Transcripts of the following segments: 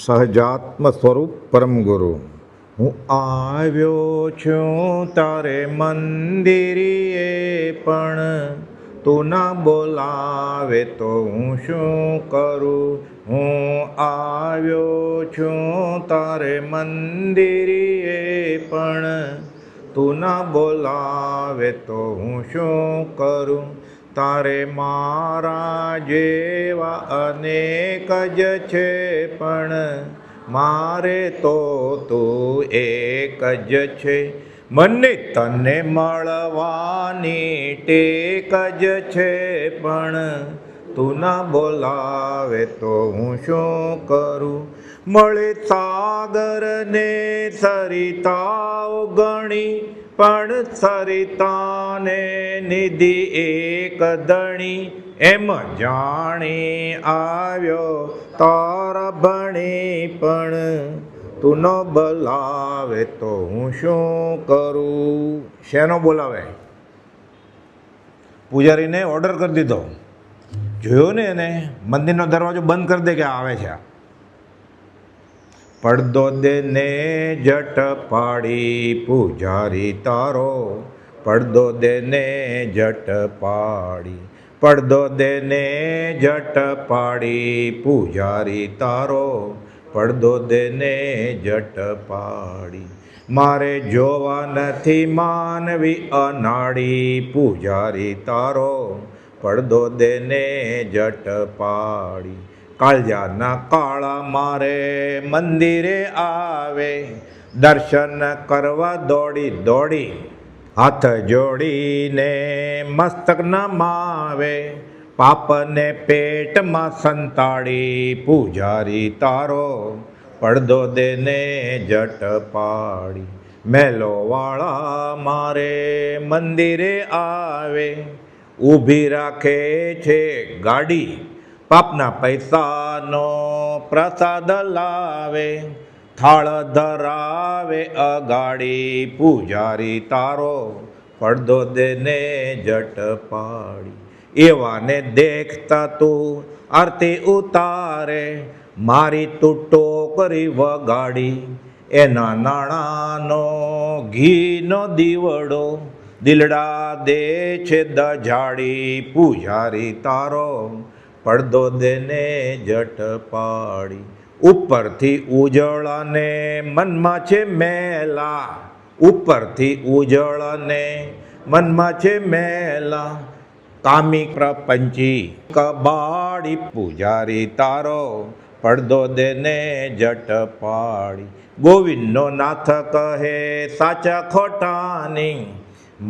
સહજાત્મ સ્વરૂપ પરમ ગુરુ. હું આવ્યો છું તારે મંદિરે પણ તું ના બોલાવે તો હું શું કરું. હું આવ્યો છું તારે મંદિરે પણ તું ના બોલાવે તો હું શું કરું. તારે મારા જેવા અનેક જ છે પણ મારે તો તું એક જ છે. મને તને મળવાની ટેક જ છે પણ તું ના બોલાવે તો હું શું કરું. મળે સાગરને સરિતાઓ ગણી પણ સરિતાને નિધિ એક ધણી. એમ જાણી આવ્યો તારા ભણી પણ તું ન બોલાવે તો હું શું કરું. શેનો બોલાવે? પૂજારીને ઓર્ડર કરી દીધો, જોયો ને એને મંદિરનો દરવાજો બંધ કરી દે કે આવે છે. પડદો દે ને જટ પાડી પૂજારી તારો, પડદો દે ને જટ પાડી, પડદો દે ને જટ પાડી પૂજારી તારો, પડદો દે ને જટ પાડી. મારે જોવા નથી માનવી અનાડી પૂજારી તારો, પડદો દે ને જટ પાડી. કાળજાના કાળા મારે મંદિરે આવે, દર્શન કરવા દોડી દોડી હાથ જોડીને મસ્તક નમાવે. પાપને પેટમાં સંતાડી પૂજારી તારો, પડદો દે ને જટ પાડી. મેલોવાળા મારે મંદિરે આવે, ઊભી રાખે છે ગાડી, પાપના પૈસાનો પ્રસાદ લાવે. થાળ ધરાવે અગાડી પૂજારી તારો, પડદો દે ને જટ પાડી. એવાને દેખતા તું આરતી ઉતારે, મારી તું ટોકરી વગાડી. એના નાણાંનો ઘીનો દીવડો દિલડા દે છે દજાડી પૂજારી તારો, પડદો દે ને જટ પાડી. ઉપરથી ઉજળાને મનમાં છે મેલા, ઉપરથી ઉજળાને મનમાં છે મેલા. કામી પ્રપંચી કબાડી પૂજારી તારો, પડદો દે ને જટ પાડી. ગોવિંદનો નાથ કહે સાચા ખોટાની,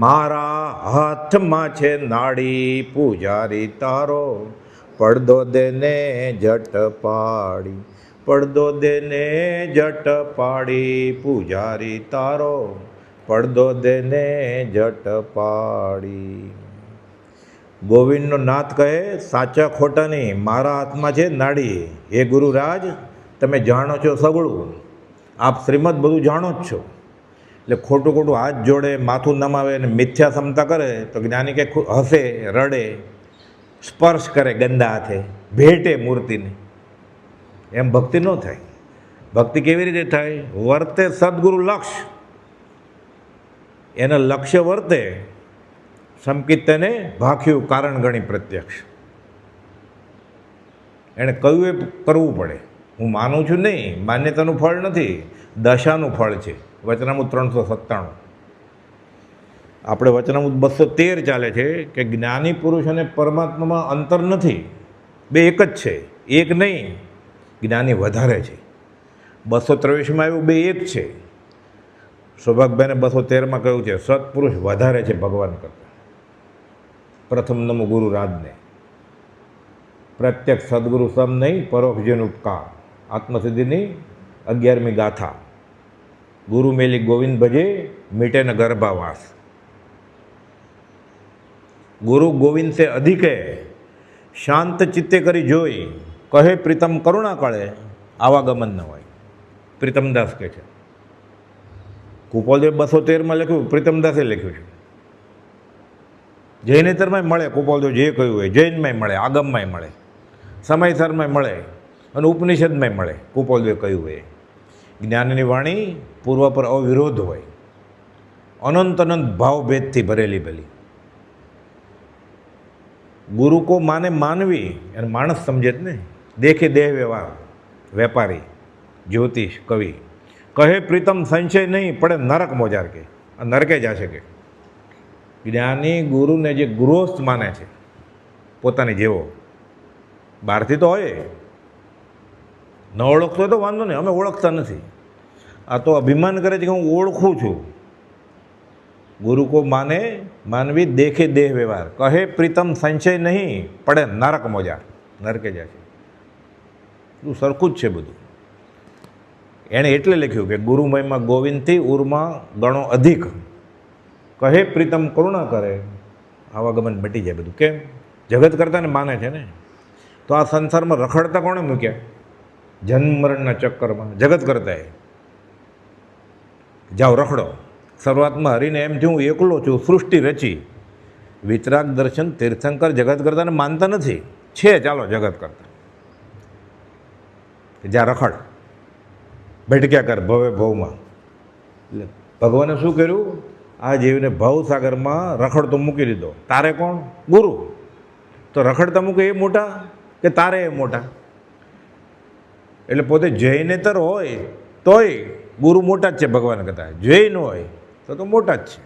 મારા હાથમાં છે નાડી પૂજારી તારો, પડદો દે ને જટ પાડી. પડદો દે ને જટ પાડી પૂજારી તારો, પડદો દે ને જટ પાડી. ગોવિંદનો નાથ કહે સાચા ખોટાની, મારા હાથમાં છે નાડી. હે ગુરુરાજ, તમે જાણો છો સગળું, આપ શ્રીમદ બધું જાણો જ છો. એટલે ખોટું ખોટું હાથ જોડે, માથું નમાવે અને મિથ્યા ક્ષમતા કરે તો જ્ઞાની કે હસે, રડે, સ્પર્શ કરે ગંદા હાથે, ભેટે મૂર્તિને. એમ ભક્તિ ન થાય. ભક્તિ કેવી રીતે થાય? વર્તે સદગુરુ લક્ષ્ય, એના લક્ષ્ય વર્તે. સંકિત તેને ભાખ્યું કારણ ગણી પ્રત્યક્ષ. એણે કહ્યું એ કરવું પડે. હું માનું છું નહીં, માન્યતાનું ફળ નથી, દશાનું ફળ છે. વચનામૃત 397. આપણે વચનામૃત 213 ચાલે છે કે જ્ઞાની પુરુષ અને પરમાત્મામાં અંતર નથી, બે એક જ છે. એક નહીં, જ્ઞાની વધારે છે. 223 આવ્યું બે એક છે. સૌભાગભાઈને 213 કહ્યું છે સત્પુરુષ વધારે છે ભગવાન કરતાં. પ્રથમ નમો ગુરુ રાજને, પ્રત્યક્ષ સદગુરુ સમ નહીં, પરોક્ષ જેન ઉપકાર. આત્મસિદ્ધિની 11મી ગાથા. ગુરુ મેલી ગોવિંદ ભજે, મીટે ન ગર્ભાવાસ. ગુરુ ગોવિંદ સે અધિકે, શાંત ચિત્તે કરી જોઈ, કહે પ્રીતમ કરુણા કળે, આવાગમન ન હોય. પ્રીતમદાસ કહે છે. કુપોલદેવ 213 લખ્યું, પ્રીતમદાસે લખ્યું છે. જૈનેતરમાંય મળે, કુપોલદેવ જે કહ્યું હોય, જૈનમાંય મળે, આગમમાંય મળે, સમયસરમાંય મળે. અને ઉપનિષદમાં મળે. કુપોલદેવે કહ્યું હોય જ્ઞાનની વાણી પૂર્વ પર અવિરોધ હોય, અનંત અનંત ભાવભેદથી ભરેલી ભલી. ગુરુ કો માને માનવી, અને માણસ સમજે જ ને. દેખે દેહ વ્યવહાર, વેપારી, જ્યોતિષ, કવિ. કહે પ્રીતમ સંશય નહીં, પડે નરક મોજાર કે, આ નરકે જશે કે. જ્ઞાની ગુરુને જે ગૃહસ્થ માને છે પોતાની જેવો, બહારથી તો હોય, ન ઓળખતો હોય તો વાંધો નહીં, અમે ઓળખતા નથી. આ તો અભિમાન કરે છે કે હું ઓળખું છું. ગુરુ કો માને માનવી, દેખે દેહ વ્યવહાર. કહે પ્રીતમ સંશય નહીં, પડે નરક મોજાર, નરકે જાય છે. શું સરખું જ છે બધું. એણે એટલે લખ્યું કે ગુરુ મહિમા ગોવિંદથી ઉર્મા ગણો અધિક. કહે પ્રીતમ કરુણા કરે, આવાગમન મટી જાય બધું. કેમ? જગત કરતાને માને છે ને. તો આ સંસારમાં રખડતા કોણે મૂક્યા? જન્મ મરણના ચક્કરમાં જગત કરતા. જાઓ રખડો. શરૂઆતમાં હરીને એમ થયું હું એકલો છું, સૃષ્ટિ રચી. વિતરાગ દર્શન તીર્થંકર જગત કરતાને માનતા નથી. છે ચાલો જગત કરતા. જ્યાં રખડ, ભટક્યા કર ભવે ભવમાં. એટલે ભગવાને શું કર્યું? આ જીવને ભવસાગરમાં રખડતો મૂકી દીધો. તારે કોણ? ગુરુ. તો રખડતા મૂકે એ મોટા કે તારે એ મોટા? એટલે પોતે જૈનેતર હોય તોય ગુરુ મોટા જ છે ભગવાન કરતા. જૈન હોય તો મોટા જ છે.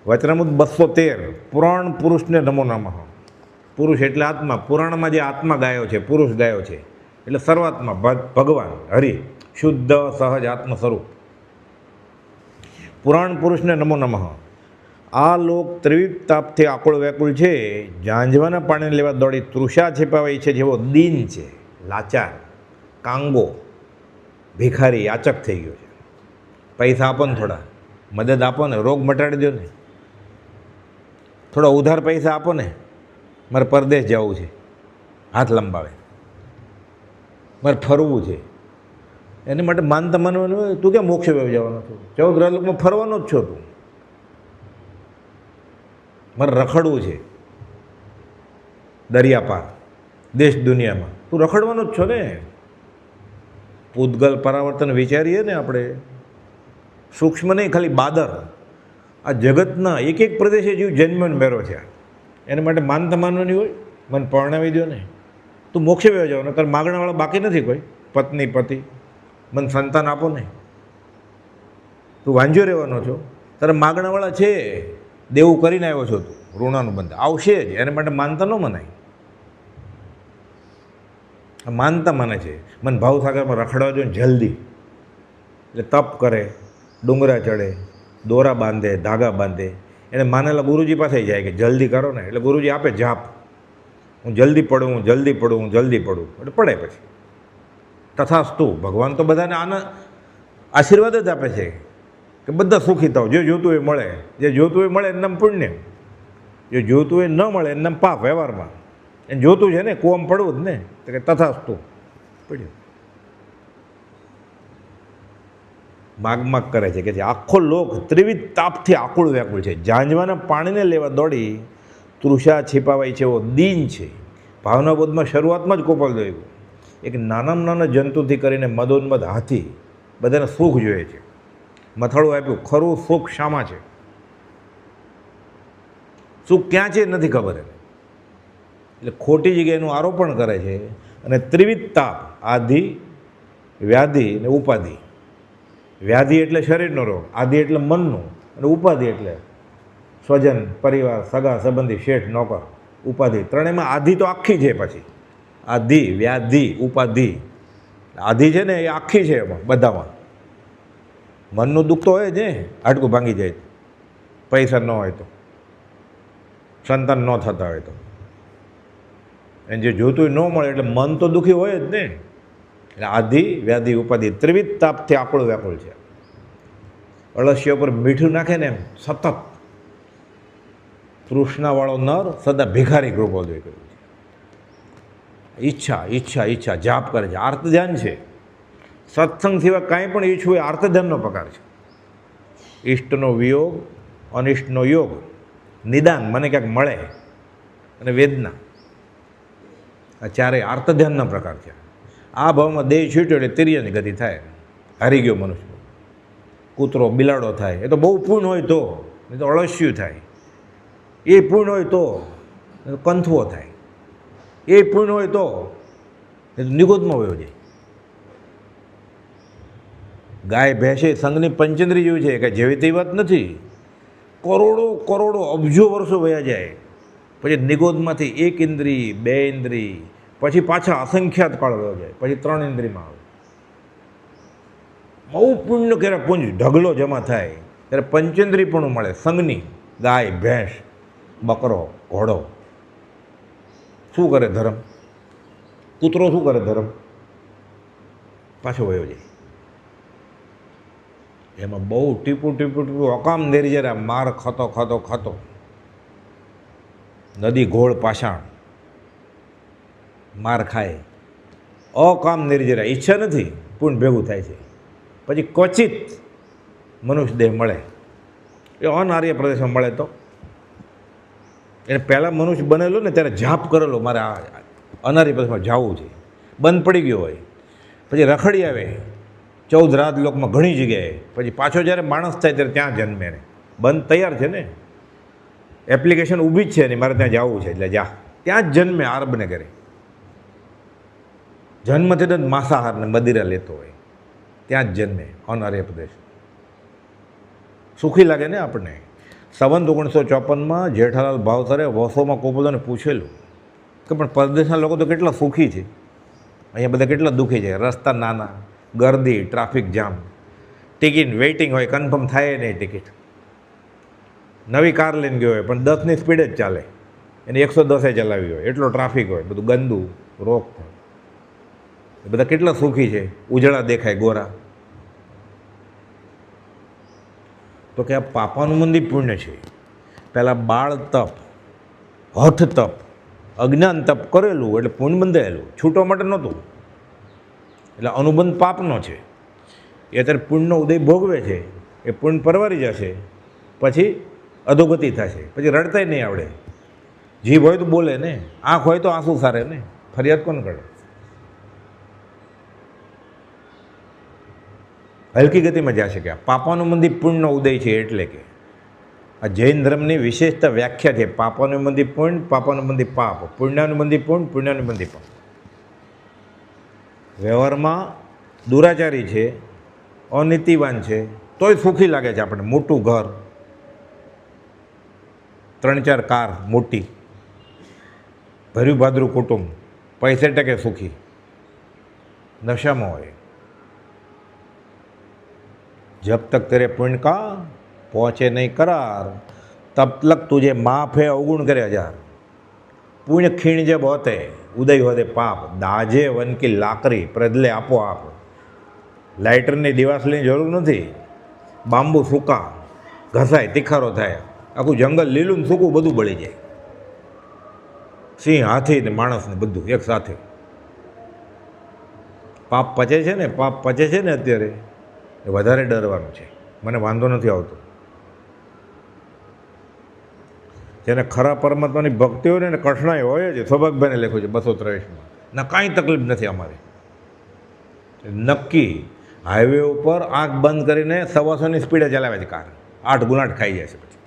વચનામૃત 213 પુરાણ પુરુષને નમો નમઃ. પુરુષ એટલે આત્મા. પુરાણમાં જે આત્મા ગાયો છે, પુરુષ ગાયો છે, એટલે સર્વાત્મા ભગવાન હરિ, શુદ્ધ સહજ આત્મ સ્વરૂપ. પુરાણ પુરુષને નમો નમઃ. આ લોક ત્રિવિધ તાપથી આકુળ વ્યાકુળ છે, ઝાંઝવાના પાણીને લેવા દોડી તૃષા छिપાવાઈ છે, જેવો દીન છે, લાચાર, કાંગો, ભિખારી, યાચક થઈ ગયો છે. પૈસા આપો ને, થોડા મદદ આપો ને, રોગ મટાડી દો ને, થોડા ઉધાર પૈસા આપો ને, મારે પરદેશ જવું છે, હાથ લંબાવે, મારે ફરવું છે. એની માટે માનતા માનવાનું હોય. તું ક્યાં મોક્ષ જવાનો છો? 14 લોકમાં ફરવાનો જ છો તું. મારે રખડવું છે દરિયા પાર, દેશ દુનિયામાં. તું રખડવાનો જ છો ને. પૂતગલ પરાવર્તન વિચારીએ ને આપણે, સૂક્ષ્મ નહીં, ખાલી બાદર. આ જગતના એક એક પ્રદેશે જીવ જન્મનો મેરો છે. એને માટે માનતા માનવાની હોય. મને પરણાવી દો ને, તું મોક્ષે વયો જાવ ને, તારે માગણાવાળા બાકી નથી કોઈ. પત્ની પતિ, મને સંતાન આપો ને. તું વાંઝ્યો રહેવાનો છો, તારે માગણાવાળા છે. દેવું કરીને આવ્યો છો તું, ઋણાનું બંધ આવશે જ. એને માટે માનતા ન મનાય. માનતા માને છે મને ભાવસાગરમાં રખડવા જોઈએ જલ્દી. એટલે તપ કરે, ડુંગરા ચડે, દોરા બાંધે, ધાગા બાંધે. એને માનેલા ગુરુજી પાસે જાય કે જલ્દી કરો ને. એટલે ગુરુજી આપે જાપ, હું જલ્દી પડું, હું જલ્દી પડું, હું જલ્દી પડું. એટલે પડે પછી તથાસ્તુ. ભગવાન તો બધાને આના આશીર્વાદ જ આપે છે કે બધા સુખી થાવ. જે જોતું એ મળે, જે જોતું એ મળે એનું નામ પુણ્ય, જે જોતું એ ન મળે એનું નામ પાપ. વ્યવહારમાં એને જોતું છે ને, કૂવામાં પડવું જ ને, તો કે તથાસ્તુ પડ્યું. માગ કરે છે કે આખો લોક ત્રિવિધ તાપથી આકુળ વ્યાકુળ છે, ઝાંઝવાના પાણીને લેવા દોડી તૃષા छिપાવાઈ છે, એવો દીન છે. ભાવનાબોધમાં શરૂઆતમાં જ કુપોલદેવે એક નાનામાં નાના જંતુથી કરીને મદોન્મદ હાથી બધાને સુખ જોઈએ છે. મથાળું આપ્યું, ખરું સુખ શામાં છે? સુખ ક્યાં છે નથી ખબર. એટલે ખોટી જગ્યાએ એનું આરોપણ કરે છે. અને ત્રિવિધ તાપ, આધિ, વ્યાધિ અને ઉપાધિ. વ્યાધિ એટલે શરીરનો રોગ, આધિ એટલે મનનો, અને ઉપાધિ એટલે સ્વજન, પરિવાર, સગા સંબંધી, શેઠ, નોકર. ઉપાધિ ત્રણેયમાં આધિ તો આખી છે. પછી આધિ, વ્યાધિ, ઉપાધિ. આધિ છે ને એ આખી છે એમાં બધામાં. મનનું દુઃખ તો હોય જ ને, હાડકું ભાંગી જાય, પૈસા ન હોય તો, સંતાન ન થતા હોય તો, એને જે જોતું ન મળે એટલે મન તો દુઃખી હોય જ ને. એટલે આધિ, વ્યાધિ, ઉપાધિ ત્રિવિધ તાપથી આકુળ વ્યાકુળ છે. અળસિયા ઉપર મીઠું નાખે ને એમ સતત તૃષ્ણાવાળો નર સદા ભિખારી કૃપોલદેવે કર્યું છે. ઈચ્છા ઈચ્છા ઈચ્છા જાપ કરે છે, આર્ત ધ્યાન છે. સત્સંગ સિવાય કાંઈ પણ ઈચ્છવું એ આર્ત ધ્યાનનો પ્રકાર છે. ઈષ્ટનો વિયોગ, અનિષ્ટનો યોગ, નિદાન મને ક્યાંક મળે, અને વેદના. આ ચારેય આર્ત ધ્યાનના પ્રકાર છે. આ ભાવમાં દેહ છૂટ્યો એટલે તિર્યની ગતિ થાય, હારી ગયો મનુષ્ય. કૂતરો બિલાડો થાય એ તો બહુ પૂર્ણ હોય તો, નહીં તો અળસ્યું થાય. એ પૂર્ણ હોય તો કંથવો થાય. એ પૂર્ણ હોય તો નિગોદમાં વયો જાય. ગાય ભેંસે સંઘની પંચેન્દ્રિય જેવી છે કે જેવી તેવી વાત નથી. કરોડો કરોડો અબજો વર્ષો વયા જાય, પછી નિગોદમાંથી એક ઇન્દ્રિય, બે ઇન્દ્રિય, પછી પાછા અસંખ્યાત કાળ વયો જાય, પછી 3 ઇન્દ્રિયમાં આવે. બહુ પુણ્ય ક્યારે પુંજ ઢગલો જમા થાય ત્યારે પંચેન્દ્રિય પણ મળે સંઘની. ગાય ભેંસ, બકરો, ઘોડો શું કરે ધર્મ? કૂતરો શું કરે ધર્મ? પાછો વયો જાય. એમાં બહુ ટીપું ટીપું ટીપું અકામ નિર્જરા માર ખાતો ખાતો ખાતો નદી ઘોળ પાષાણ માર ખાય. અકામ નિર્જરા ઈચ્છા નથી, પૂર્ણ ભેગું થાય છે. પછી ક્વચિત મનુષ્ય દેહ મળે, એ અનાર્ય પ્રદેશમાં મળે. તો એને પહેલાં મનુષ્ય બનેલો ને ત્યારે જાપ કરેલો મારે આ અનાર્ય પ્રદેશમાં જવું છે, બંધ પડી ગયો હોય, પછી રખડી આવે 14 રાત લોકમાં ઘણી જગ્યાએ, પછી પાછો જ્યારે માણસ થાય ત્યારે ત્યાં જન્મે. ને બંધ તૈયાર છે ને, એપ્લિકેશન ઊભી જ છે ને, મારે ત્યાં જવું છે એટલે જા. ત્યાં જ જન્મે આરબને ઘરે. જન્મથી જ માંસાહાર ને મદિરા લેતો હોય, ત્યાં જ જન્મે અનાર્ય પ્રદેશ. સુખી લાગે ને આપણને. સંવંત 1954માં જેઠાલાલ ભાવસરે વસોમાં કોપોદોને પૂછેલું કે પણ પરદેશના લોકો તો કેટલા સુખી છે, અહીંયા બધા કેટલા દુઃખી છે. રસ્તા નાના, ગર્દી, ટ્રાફિક જામ, ટિકિટ વેઇટિંગ હોય, કન્ફર્મ થાય નહીં ટિકિટ. નવી કાર લઈને ગયો હોય પણ 10ની સ્પીડે જ ચાલે, એને 110એ ચલાવી હોય, એટલો ટ્રાફિક હોય, બધું ગંદુ રોક થાય. બધા કેટલા સુખી છે, ઉજળા દેખાય, ગોરા. તો કે આ પાપાનું મંદિર પુણ્ય છે. પહેલાં બાળ તપ, હઠ તપ, અજ્ઞાન તપ કરેલું એટલે પુણ્ય બંધાયેલું, છૂટવા માટે નહોતું. એટલે અનુબંધ પાપનો છે. એ અત્યારે પુણ્યનો ઉદય ભોગવે છે, એ પુણ્ય પરવારી જશે, પછી અધોગતિ થશે, પછી રડતાય નહીં આવડે. જીભ હોય તો બોલે ને, આંખ હોય તો આંસુ સારે ને, ફરિયાદ કોણ કરે? હલકી ગતિમાં જશે કે આ પાપાનું મંદિર પુણ્યનો ઉદય છે. એટલે કે આ જૈન ધર્મની વિશેષતા વ્યાખ્યા છે. પાપાનું મંદિર પુણ્ય, પાપાનું મંદિર પાપ, પુણ્યાનું મંદિર પુણ્ય, પુણ્યાનું મંદિર પાપ. વ્યવહારમાં દુરાચારી છે, અનીતિવાન છે, તોય સુખી લાગે છે આપણને. મોટું ઘર, 3-4 કાર મોટી, ભર્યું ભાદરું કુટુંબ, પૈસે ટકે સુખી, નશામાં હોય. जब तक तेरे पुण्य का पहुँचे नहीं करार, तब तक तुझे माफ है अवगुण करे 1000. पुण्य खीण जब होते उदय होते पाप, दाजे वन की लाकड़ी प्रदले आपो आप. લાઇટરની દિવાસલીની જરૂર નથી. બાંબુ સૂકા ઘસાય, તીખારો થાય, આખું જંગલ લીલું ને સૂકું બધું બળી જાય. સિંહ, હાથી ને માણસ ને બધું એક સાથે. પાપ પચે છે ને, પાપ પચે છે ને અત્યારે એ વધારે ડરવાનું છે. મને વાંધો નથી આવતો. જેને ખરા પરમાત્માની ભક્તિ હોય ને કઠણાઈ હોય જ. સૌભાગભાઈને લખ્યું છે 223માં, ના કાંઈ તકલીફ નથી અમારે. નક્કી હાઈવે ઉપર આંખ બંધ કરીને 125ની સ્પીડે ચલાવે છે કાર, 8 ગુલાટ ખાઈ જાય છે. પછી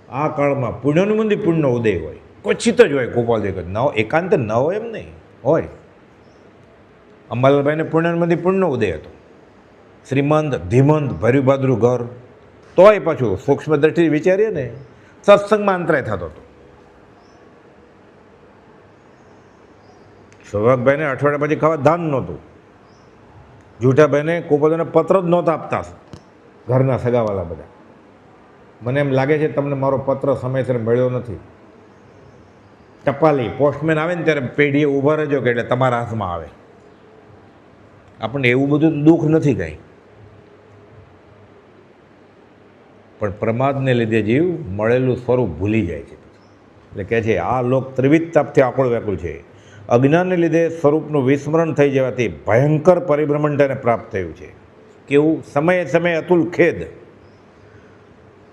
આ કાળમાં પુણ્યનું મંદિર પુણ્યનો ઉદય હોય, ક્વચિત જ હોય. ગોપાલ દેખ ન એકાંત ન હોય એમ નહીં હોય. અંબાલાલભાઈને પુણ્યનું મંદિર પુણ્યનો ઉદય હતો. શ્રીમંત, ધીમંત, ભર્યું ભાદરું ઘર, તોય પાછું સૂક્ષ્મ દ્રષ્ટિ વિચારીએ ને સત્સંગમાં અંતરાય થતો હતો. સૌભાગભાઈને અઠવાડિયા પછી ખાવા ધાન નહોતું. જૂઠાભાઈને કોપોદોને પત્ર જ નહોતા આપતા ઘરના સગાવાલા બધા. મને એમ લાગે છે તમને મારો પત્ર સમયસર મળ્યો નથી. ટપાલી પોસ્ટમેન આવે ને ત્યારે પેઢીએ ઊભા રહેજો કે એટલે તમારા હાથમાં આવે. આપણને એવું બધું દુઃખ નથી કાંઈ, પણ પ્રમાદને લીધે જીવ મળેલું સ્વરૂપ ભૂલી જાય છે. એટલે કહે છે આ લોક ત્રિવિધ તાપથી આકુળ વ્યાકુળ છે. અજ્ઞાનને લીધે સ્વરૂપનું વિસ્મરણ થઈ જવાથી ભયંકર પરિભ્રમણ તેને પ્રાપ્ત થયું છે. કેવું? સમયે સમયે અતુલ ખેદ.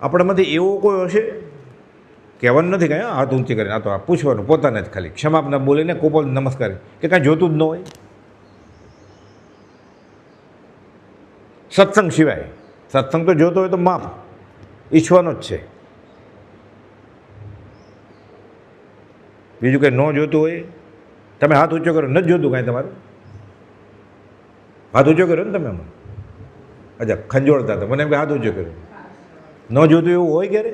આપણામાંથી એવો કોઈ હશે કહેવાનું નથી કાંઈ હાથ ઊંચી કરીને, આ તો આ પૂછવાનું પોતાને જ ખાલી ક્ષમાપના બોલીને કોપલ નમસ્કાર કે કાંઈ જોતું જ ન હોય સત્સંગ સિવાય. સત્સંગ તો જોતો હોય તો માફ ઈચ્છવાનો જ છે, બીજું કંઈ ન જોતું હોય. તમે હાથ ઊંચો કરો, નથી જોતું કાંઈ તમારે, હાથ ઊંચો કર્યો ને તમે આમાં, અચ્છા ખંજોળતા હતા મને એમ કે હાથ ઊંચો કર્યો, ન જોતું એવું હોય ક્યારે?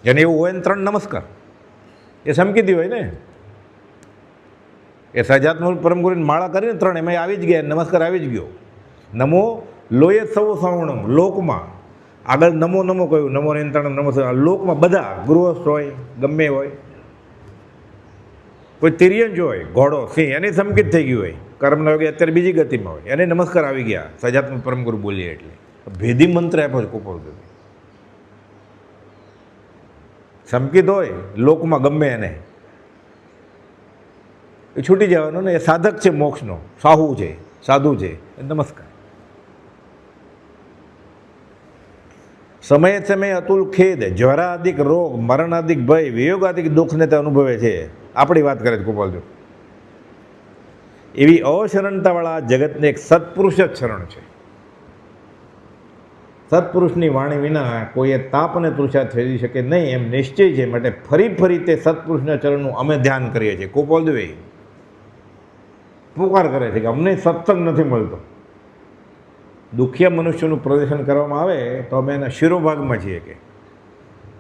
જેને એવું હોય ને 3 નમસ્કાર એ સમકીતી હોય ને, એ સહજાત્મ પરમ ગુરુની માળા કરીને 3 એમાં આવી જ ગયા, નમસ્કાર આવી જ ગયો. નમો લોયે સૌ સવર્ણમ, લોકમાં આગળ નમો નમો કહ્યું, નમો નિયંત્રણ નમો, લોકમાં બધા ગૃહસ્થ હોય ગમે હોય, કોઈ તિર્યંજ હોય ઘોડો સિંહ એની સમકિત થઈ ગયું હોય, કર્મના યોગી અત્યારે બીજી ગતિમાં હોય, એને નમસ્કાર આવી ગયા સહજાત્મ પરમ ગુરુ બોલીએ એટલે. ભેદી મંત્ર આપ્યો છે કોપલ દેવી. સમકિત હોય લોકમાં ગમે એને એ છૂટી જવાનો ને, એ સાધક છે મોક્ષનો, સાહુ છે સાધુ છે, નમસ્કાર. સમયે સમયે અતુલ ખેદ, જ્વરાદિક રોગ, મરણાદિક ભય, વિયોગાદિક દુઃખને તે અનુભવે છે. આપણી વાત કરે છે ગોપાલદેવ. એવી અશરણતાવાળા જગતને એક સત્પુરુષ જ શરણ છે. સત્પુરુષની વાણી વિના કોઈએ તાપ અને તૃષા થઈ શકે નહીં એમ નિશ્ચય છે. માટે ફરી ફરી તે સત્પુરુષના ચરણનું અમે ધ્યાન કરીએ છીએ. ગોપાલદેવે પુકાર કરે છે કે અમને સત્સંગ નથી મળતો. દુખિયા મનુષ્યનું પ્રદર્શન કરવામાં આવે તો અમે એના શિરોભાગમાં છીએ કે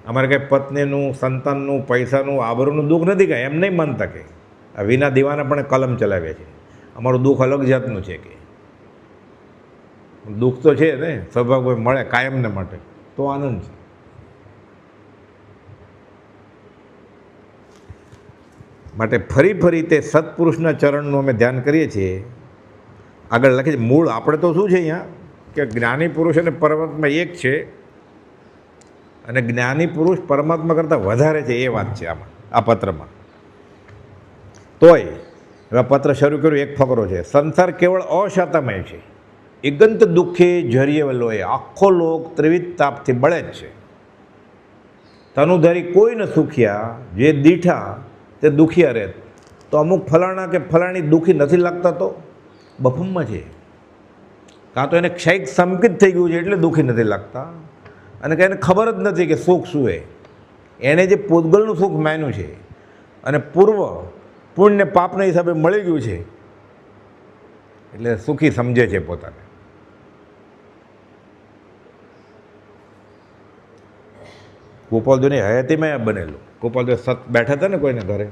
અમારે કંઈ પત્નીનું, સંતાનનું, પૈસાનું, આબરૂનું દુઃખ નથી કાંઈ, એમ નહીં માનતા કે આ વિના દીવાના પણ કલમ ચલાવે છે. અમારું દુઃખ અલગ જાતનું છે કે દુઃખ તો છે ને સૌભાગ્ય મળે કાયમને માટે તો આનંદ છે. માટે ફરી ફરી તે સત્પુરુષના ચરણનું અમે ધ્યાન કરીએ છીએ. આગળ લખે છે મૂળ આપણે તો શું છે અહીંયા કે જ્ઞાની પુરુષ અને પરમાત્મા એક છે, અને જ્ઞાની પુરુષ પરમાત્મા કરતાં વધારે છે એ વાત છે આમાં આ પત્રમાં. તોય હવે પત્ર શરૂ કર્યું એક ફકરો છે. સંસાર કેવળ અશાતામય છે, ઇગંત દુઃખે જરિયેવલોએ, આખો લોક ત્રિવિધ તાપથી બળે જ છે. તનુધારી કોઈ ન સુખ્યા, જે દીઠા તે દુખિયા રહે. તો અમુક ફલાણા કે ફલાણી દુઃખી નથી લાગતા તો બફમમાં છે, કાં તો એને ક્ષયિક સંકિત થઈ ગયું છે એટલે દુઃખી નથી લાગતા, અને કે એને ખબર જ નથી કે સુખ શું છે. એણે જે પૂતગલનું સુખ માન્યું છે અને પૂર્વ પુણ્ય પાપના હિસાબે મળી ગયું છે એટલે સુખી સમજે છે પોતાને. ગોપાલદેવની હયાતીમાં બનેલું. ગોપાલદેવ બેઠા હતા ને કોઈને ઘરે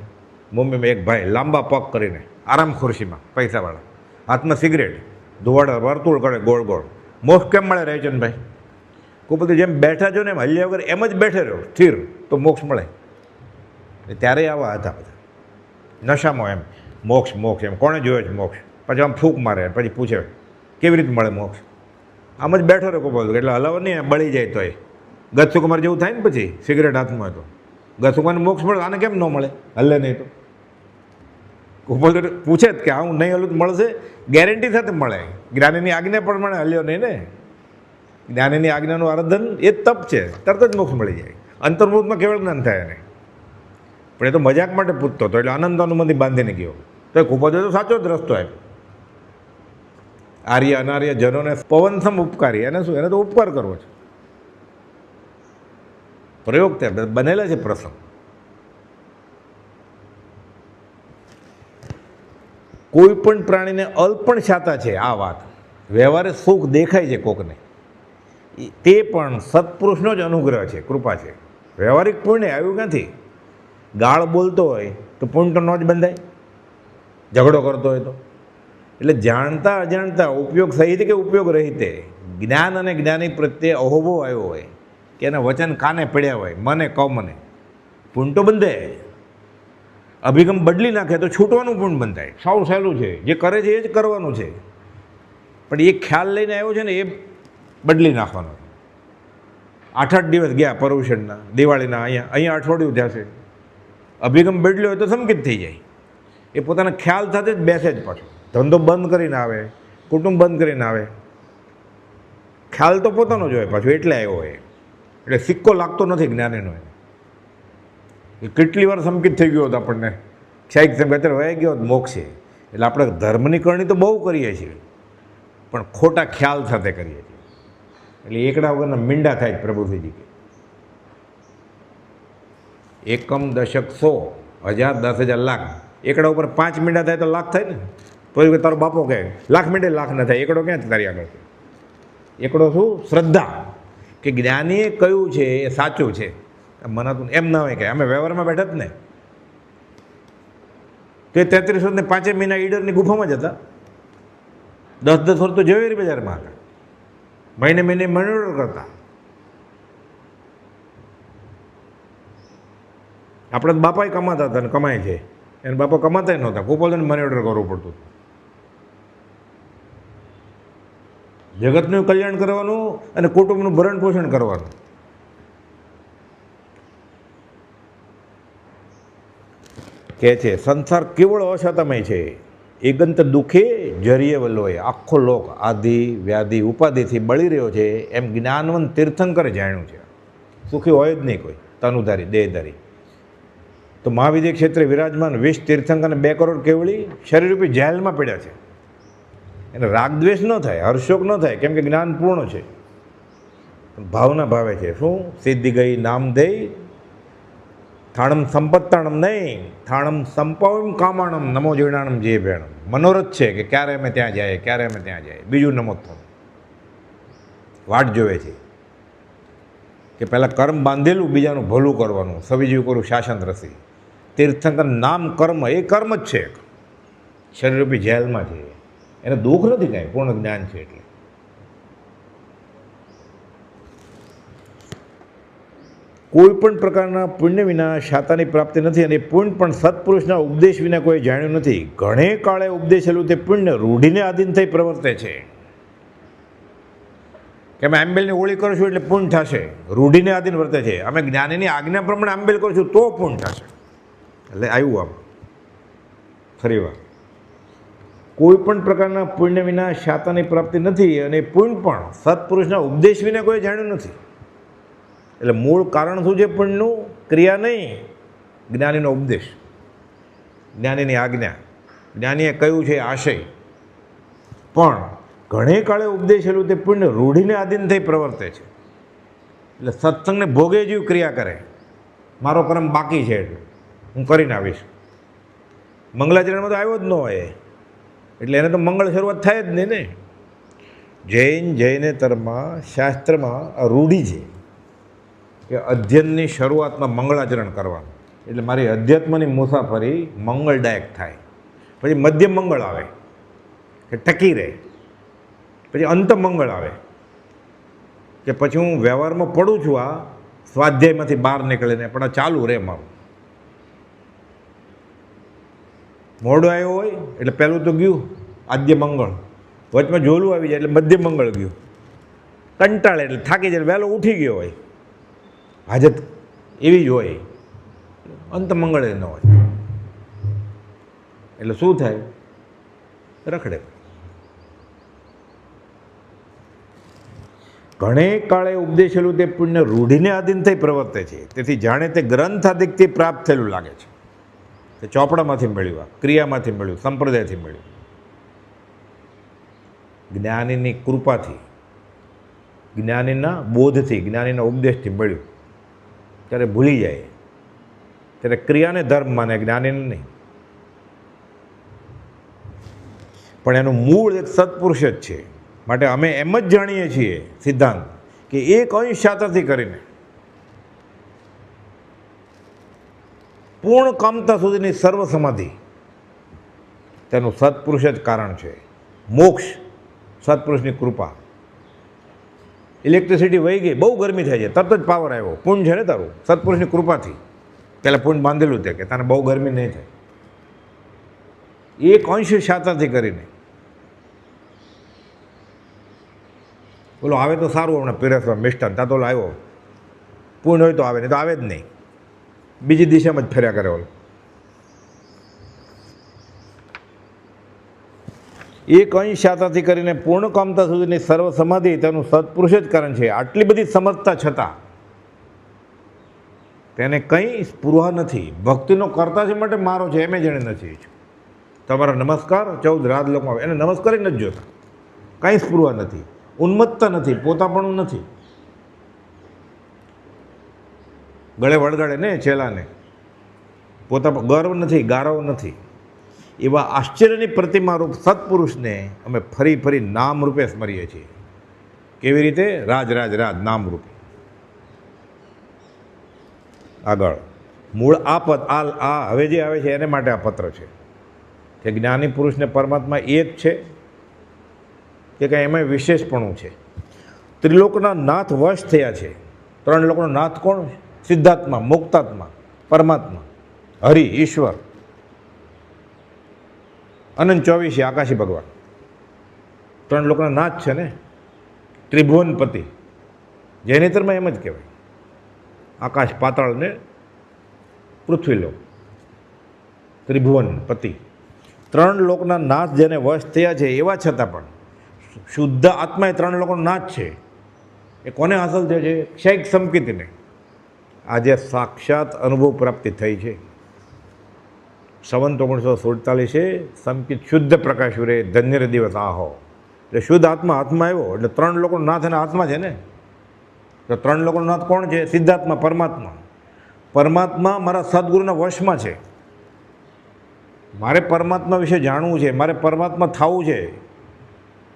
મુંબઈમાં, એક ભાઈ લાંબા પગ કરીને આરામ ખુરશીમાં, પૈસાવાળા, હાથમાં સિગરેટ, ધોવાડા વર્તુળ કરે ગોળ ગોળ. મોક્ષ કેમ મળે રેચનભાઈ? ગોપાલદેવ જેમ બેઠા છો ને એમ હલ્યા વગર એમ જ બેઠે રહ્યો સ્થિર તો મોક્ષ મળે. ત્યારે આવા હતા બધા નશામાં, એમ મોક્ષ મોક્ષ એમ કોણે જોયો છે મોક્ષ? પછી આમ ફૂંક મારે, પછી પૂછે કેવી રીતે મળે મોક્ષ? આમ જ બેઠો રહ્યો ગોપાલદેવ, એટલે હલાવો નહીં બળી જાય તો એ ગતસુકુમાર જેવું થાય ને પછી સિગરેટ હાથમાં હોય તો ગતસુકુમારને મોક્ષ મળે, આને કેમ ન મળે? હલે નહીં તો ગોપાલદેવ પૂછે જ કે હું નહીં હલું તો મળશે, ગેરંટી સાથે મળે. જ્ઞાનીની આજ્ઞા પ્રમાણે હલ્યો નહીં ને, જ્ઞાનીની આજ્ઞાનું આરાધન એ જ તપ છે, તરત જ મોક્ષ મળી જાય. અંતર્મુખમાં કેવળ જ્ઞાન થાય એને. પણ એ તો મજાક માટે પૂછતો હતો એટલે આનંદ અનુમતિ બાંધીને ગયો. તો એ ગોપાલદેવ તો સાચો જ રસ્તો આપ્યો. આર્ય અનાર્ય જનોને પવનસમ ઉપકારી, એને શું? એને તો ઉપકાર કરવો છે. પ્રયોગ ત્યાં બનેલા છે પ્રસંગ. કોઈ પણ પ્રાણીને અલ્પણ છાતા છે આ વાત. વ્યવહારે સુખ દેખાય છે કોકને, તે પણ સત્પુરુષનો જ અનુગ્રહ છે, કૃપા છે. વ્યવહારિક પુણ્ય આવ્યું નથી. ગાળ બોલતો હોય તો પુણ્ય તો ન જ બંધાય, ઝઘડો કરતો હોય તો. એટલે જાણતા અજાણતા, ઉપયોગ સહિત કે ઉપયોગ રહિતે, જ્ઞાન અને જ્ઞાની પ્રત્યે અહોભો આવ્યો હોય કે એના વચન કાને પડ્યા હોય, મને કહો મને, પુણ્ય તો બંધે. અભિગમ બદલી નાખે તો છૂટવાનું પુણ્ય બંધાય. સાવ સહેલું છે, જે કરે છે એ જ કરવાનું છે. પણ એ ખ્યાલ લઈને આવ્યો છે ને એ બદલી નાખવાનો. 8 દિવસ ગયા પર્યુષણના, દિવાળીના, અહીંયા અઠવાડિયું થશે. અભિગમ બદલ્યો હોય તો સંકિત થઈ જાય. એ પોતાના ખ્યાલ સાથે જ બેસે જ પાછો. ધંધો બંધ કરીને આવે, કુટુંબ બંધ કરીને આવે, ખ્યાલ તો પોતાનો જ હોય પાછો, એટલે આવ્યો હોય. એટલે સિક્કો લાગતો નથી જ્ઞાનીનો. એ કેટલી વાર સંકિત થઈ ગયો હતો આપણને, ક્ષાયિક સંકેત અત્યારે વહી ગયો મોક્ષે. એટલે આપણે ધર્મની કરણી તો બહુ કરીએ છીએ, પણ ખોટા ખ્યાલ સાથે કરીએ છીએ. એટલે એકડા વગરના મીંડા થાય જ પ્રભુજીજી કે એકમ દશક 100 1000 10,000 લાખ. એકડા ઉપર 5 મીંડા થાય તો લાખ થાય ને. તો તારો બાપો કહે લાખ મીંડે લાખ ન થાય. એકડો ક્યાં તારી આગળ? એકડો શું? શ્રદ્ધા કે જ્ઞાનીએ કયું છે એ સાચું છે. મનાતું એમ ના હોય કે અમે વ્યવહારમાં બેઠા જ ને તે 33 વર્ષને 5 મહિના ઈડરની ગુફામાં જ હતા. 10 વર્ષ તો ઝવેરી બજારમાં હતા, મહિને મહિને મની ઓર્ડર કરતા. આપણા બાપાએ કમાતા હતા ને કમાય છે, એને બાપા કમાતા નહોતા, ગોપાલને મની ઓર્ડર કરવું પડતું. જગતનું કલ્યાણ કરવાનું અને કુટુંબનું ભરણ પોષણ કરવાનું. કહે છે સંસાર કેવળ અસતમય છે, એગંત દુઃખે જરીએ વલ્લોય. આખો લોક આદિ વ્યાધિ ઉપાધિથી બળી રહ્યો છે એમ જ્ઞાનવંત તીર્થંકરે જાણ્યું છે. સુખી હોય જ નહીં કોઈ તનુધારી દેહધારી. તો મહાવિદ્ય ક્ષેત્રે વિરાજમાન 20 તીર્થંકર અને 2 કરોડ કેવળી શરીરરૂપી જેલમાં પડ્યા છે. એને રાગદ્વેષ ન થાય, હર્ષોક ન થાય, કેમ કે જ્ઞાન પૂર્ણ છે. ભાવના ભાવે છે. શું? સિદ્ધિ ગઈ નામધેય થાણમ સંપત્તાણમ નહીં, થાણમ સંપવમ કામાણમ નમો જીર્ણાણમ જે ભેણમ. મનોરથ છે કે ક્યારે અમે ત્યાં જાય, ક્યારે અમે ત્યાં જાય. બીજું નમોત્થમ વાટ જોવે છે કે પહેલાં કર્મ બાંધેલું બીજાનું ભલું કરવાનું, સવિજીવ કરું શાસન રસી. તીર્થંકર નામ કર્મ એ કર્મ જ છે. શરીરરૂપી જેલમાં છે, એને દુઃખ નથી કાંઈ, પૂર્ણ જ્ઞાન છે. એટલે કોઈ પણ પ્રકારના પુણ્ય વિના શાતાની પ્રાપ્તિ નથી, અને પુણ્ય પણ સત્પુરુષના ઉપદેશ વિના કોઈ જાણ્યું નથી. ઘણે કાળે ઉપદેશેલું તે પુણ્ય રૂઢિને આધીન થઈ પ્રવર્તે છે. કે અમે આંબેલની હોળી કરશું એટલે પુણ્ય થશે, રૂઢિને આધીન વર્તે છે. અમે જ્ઞાનીની આજ્ઞા પ્રમાણે આંબેલ કરશું તો પુણ્ય થશે. એટલે આવ્યું આમ ફરી વાર, કોઈ પણ પ્રકારના પુણ્ય વિના શાતાની પ્રાપ્તિ નથી, અને પુણ્ય પણ સત્પુરુષના ઉપદેશ વિના કોઈ જાણ્યું નથી. એટલે મૂળ કારણ શું છે પુણ્યનું? ક્રિયા નહીં, જ્ઞાનીનો ઉપદેશ, જ્ઞાનીની આજ્ઞા, જ્ઞાનીએ કયું છે આશય. પણ ઘણે કાળે ઉપદેશેલું તે પુણ્ય રૂઢિને આધીન થઈ પ્રવર્તે છે. એટલે સત્સંગને ભોગે જેવી ક્રિયા કરે. મારો કર્મ બાકી છે એટલે હું કરીને આવીશ. મંગલાચરણમાં તો આવ્યો જ ન હોય એટલે એને તો મંગળ શરૂઆત થાય જ નહીં ને. જૈનેતરમાં શાસ્ત્રમાં રૂઢિ છે કે અધ્યયનની શરૂઆતમાં મંગળાચરણ કરવાનું. એટલે મારી અધ્યાત્મની મુસાફરી મંગળદાયક થાય. પછી મધ્ય મંગળ આવે કે ટકી રહે, પછી અંત મંગળ આવે કે પછી હું વ્યવહારમાં પડું છું, આ સ્વાધ્યાયમાંથી બહાર નીકળીને પણ આ ચાલુ રહે મારું. મોડો આવ્યો હોય એટલે પહેલું તો ગયું આદ્ય મંગળ, વચમાં જોલું આવી જાય એટલે મધ્ય મંગળ ગયું, કંટાળે એટલે થાકી જાય વહેલો ઉઠી ગયો હોય, હાજત એવી જ હોય, અંત મંગળે ન હોય. એટલે શું થાય? રખડે. ઘણે કાળે ઉપદેશેલું તે પુણ્ય રૂઢિને આધીન થઈ પ્રવર્તે છે. તેથી જાણે તે ગ્રંથ આદિકથી પ્રાપ્ત થયેલું લાગે છે. તે ચોપડામાંથી મળ્યું, ક્રિયામાંથી મળ્યું, સંપ્રદાયથી મળ્યું. જ્ઞાનીની કૃપાથી, જ્ઞાનીના બોધથી, જ્ઞાનીના ઉપદેશથી મળ્યું. ત્યારે ભૂલી જાય, ત્યારે ક્રિયાને ધર્મ માને, જ્ઞાનીને નહીં. પણ એનું મૂળ એક સત્પુરુષ જ છે. માટે અમે એમ જ જાણીએ છીએ સિદ્ધાંત કે એક અંશ શાતાથી કરીને પૂર્ણ કામતા સુધીની સર્વ સમાધિ તેનું સત્પુરુષ જ કારણ છે. મોક્ષ સત્પુરુષની કૃપા. ઇલેક્ટ્રિસિટી વહી ગઈ, બહુ ગરમી થાય છે, તરત જ પાવર આવ્યો, પુણ્ય છે ને તારું, સત્પુરુષની કૃપાથી. પહેલાં પુણ્ય બાંધેલું છે કે તને બહુ ગરમી નહીં થાય. એક અંશ શાતાથી કરીને બોલો આવે તો સારું, હમણાં પીરસવા મિષ્ટાન ત્યાં તો આવ્યો, પુણ્ય હોય તો આવે, નહીં તો આવે જ નહીં, બીજી દિશામાં જ ફર્યા કરે. ઓલો એક અંશ શાતાથી કરીને પૂર્ણ કામતા સુધીની સર્વ સમાધિ તેનું સત્પુરુષ જ કારણ છે. આટલી બધી સમજતા છતાં તેને કંઈ સ્પૃહ નથી. ભક્તિનો કરતા છે માટે મારો છે એમ જેણે નથી. તમારા નમસ્કાર 14 રાજલોકમાં આવે, એને નમસ્કાર નથી જોતા. કાંઈ સ્પૃહ નથી, ઉન્મત્તતા નથી, પોતાપણું નથી. ગળે વળગાડે ને ચેલાને, પોતા ગર્વ નથી, ગારવ નથી. એવા આશ્ચર્યની પ્રતિમારૂપ સત્પુરુષને અમે ફરી ફરી નામ રૂપે સ્મરીએ છીએ. કેવી રીતે? રાજ રાજ રાજ નામ રૂપે. આગળ મૂળ આ હવે જે આવે છે એને માટે આ પત્ર છે કે જ્ઞાની પુરુષને પરમાત્મા એક છે કે કંઈ એમાં વિશેષપણું છે. ત્રિલોકના નાથ વશ થયા છે. 3 લોકોનો નાથ કોણ? સિદ્ધાત્મા, મુક્તાત્મા, પરમાત્મા, હરિ, ઈશ્વર. અનંત 24 આકાશી ભગવાન 3 લોકોના નાથ છે ને. ત્રિભુવનપતિ જૈનેતરમાં એમ જ કહેવાય. આકાશ, પાતાળ ને પૃથ્વીલોક, ત્રિભુવનપતિ. 3 લોકના નાથ જેને વશ થયા છે, એવા છતાં પણ શુદ્ધ આત્મા એ 3 લોકોનો નાથ છે. એ કોને હાંસલ થયો છે? ક્ષૈક સંકિતને. આજે સાક્ષાત અનુભવ પ્રાપ્તિ થઈ છે. સંવત 1947 સંકિત શુદ્ધ પ્રકાશુરે ધન્ય દિવસ આહો. એટલે શુદ્ધ આત્મા હાથમાં આવ્યો એટલે 3 લોકોનો નાથ એના હાથમાં છે ને. તો 3 લોકોનો નાથ કોણ છે? સિદ્ધાત્મા, પરમાત્મા. પરમાત્મા મારા સદગુરુના વશમાં છે. મારે પરમાત્મા વિશે જાણવું છે, મારે પરમાત્મા થવું છે,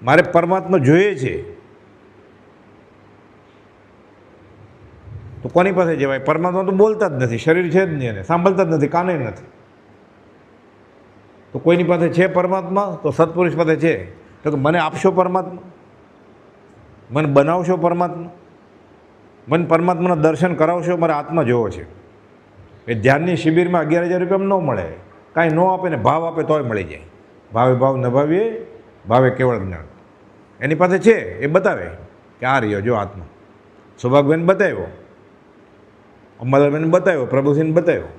મારે પરમાત્મા જોઈએ છે. તો કોની પાસે જવાય? પરમાત્મા તો બોલતા જ નથી, શરીર છે જ નહીં, એને સાંભળતા જ નથી, કાને નથી. તો કોઈની પાસે છે પરમાત્મા? તો સત્પુરુષ પાસે છે. તો કે મને આપશો પરમાત્મા, મને બનાવશો પરમાત્મા, મને પરમાત્માના દર્શન કરાવશો, મારે આત્મા જોવો છે. એ ધ્યાનની શિબિરમાં 11,000 રૂપિયા ન મળે. કાંઈ ન આપે ને ભાવ આપે તોય મળી જાય. ભાવે ભાવ ન ભાવીએ, ભાવે કેવળ જ્ઞાન. એની પાસે છે, એ બતાવે કે આ રહ્યો જો આત્મા. સૌભાગ્યબેન બતાવ્યો, અંબાલાલબેન બતાવ્યો, પ્રભુસિંહ બતાવ્યો.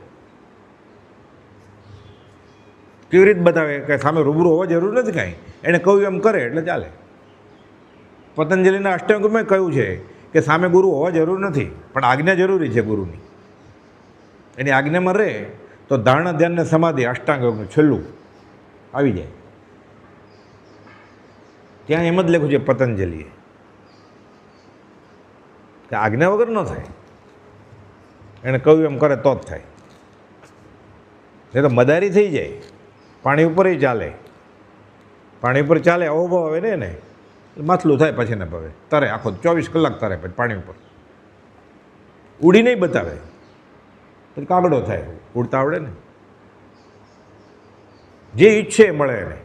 કેવી રીતે બતાવે? કે સામે રૂબરૂ હોવા જરૂર નથી કાંઈ, એણે કહ્યું એમ કરે એટલે ચાલે. પતંજલિના અષ્ટાંગમાં કહ્યું છે કે સામે ગુરુ હોવા જરૂર નથી, પણ આજ્ઞા જરૂરી છે ગુરુની. એની આજ્ઞામાં રહે તો ધારણા, ધ્યાન ને સમાધિ અષ્ટાંગનું છેલ્લું આવી જાય. ત્યાં એમ જ લખ્યું છે પતંજલિએ કે આજ્ઞા વગર ન થાય, એણે કહ્યું એમ કરે તો જ થાય. એ તો મદારી થઈ જાય. પાણી ઉપર ચાલે, પાણી ઉપર ચાલે, અહોભાવ આવે ને એને માથલું થાય, પછી ને ભાવે તરે, આખો 24 કલાક તરે પછી પાણી ઉપર. ઉડી નહીં બતાવે પછી કાગડો થાય. ઉડતા આવડે ને. જે ઈચ્છે એ મળે એને.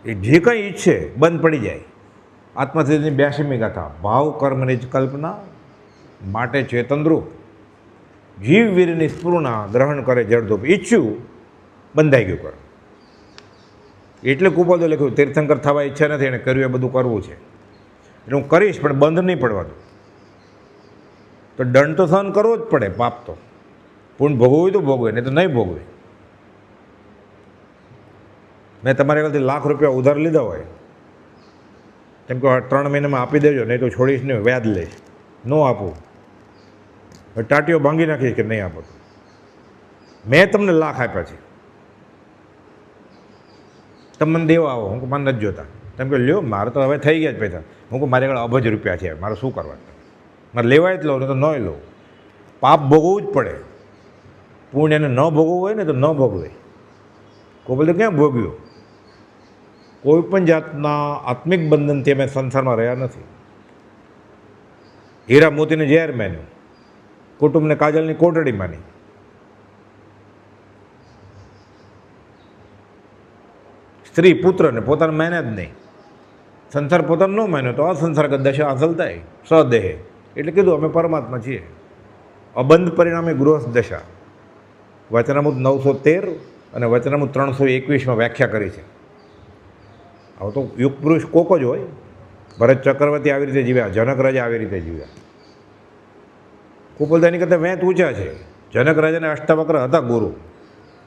એ જે કંઈ ઈચ્છે બંધ પડી જાય. આત્મસિદ્ધિની 82મી ગાથા. ભાવ કર્મની જ કલ્પના માટે ચેતનરૂપ જીવ વીરની સ્ફૂર્ણા ગ્રહણ કરે જળધૂપ. ઈચ્છ્યું બંધાઈ ગયું કર. એટલે કુપોદો લખ્યું તીર્થંકર થવા ઈચ્છા નથી, એને કર્યું એ બધું કરવું છે. એટલે હું કરીશ પણ બંધ નહીં પડવાનું. તો દંડ તો સહન કરવો જ પડે. પાપ તો પૂર્ણ ભોગવવું તો ભોગવે, નહીં તો નહીં ભોગવે. મેં તમારી આગળથી લાખ રૂપિયા ઉધાર લીધા હોય, તેમ કે 3 મહિનામાં આપી દેજો, નહીં તો છોડીશ નહીં, વ્યાજ લઈશ. ન આપું, ટાટીઓ ભાંગી નાખીશ કે નહીં આપો. મેં તમને લાખ આપ્યા છે, તમે મને દેવા આવો. હું મને નથી જોતા. તેમ કે લ્યો, મારે તો હવે થઈ ગયા જ પૈસા. હું કહું મારી આગળ અબજ રૂપિયા છે, મારે શું કરવા? મારે લેવાય જ લો, તો ન લો. પાપ ભોગવવું જ પડે. પુણ્ય એને ન ભોગવવું હોય ને તો ન ભોગવે. કોઈ બોલે ક્યાં ભોગ્યો? કોઈ પણ જાતના આત્મિક બંધનથી અમે સંસારમાં રહ્યા નથી. હીરા મોતીને ઝેર માન્યું, કુટુંબને કાજલની કોટડી માની. સ્ત્રી પુત્રને પોતાને માન્યા જ નહીં. સંસાર પોતાનો ન માન્યો તો અસંસારગત દશા હાંસલ થાય સદેહે. એટલે કીધું અમે પરમાત્મા છીએ. અબંધ પરિણામે ગૃહસ્થ દશા. વચનામૃત 913 અને વચનામૃત 321માં વ્યાખ્યા કરી છે. હવે તો યુગ પુરુષ કોક જ હોય. ભરત ચક્રવર્તી આવી રીતે જીવ્યા, જનક રાજા આવી રીતે જીવ્યા. કુપોલદાની કરતાં વેંત ઊંચા છે. જનક રાજાને અષ્ટાવક્ર હતા ગુરુ,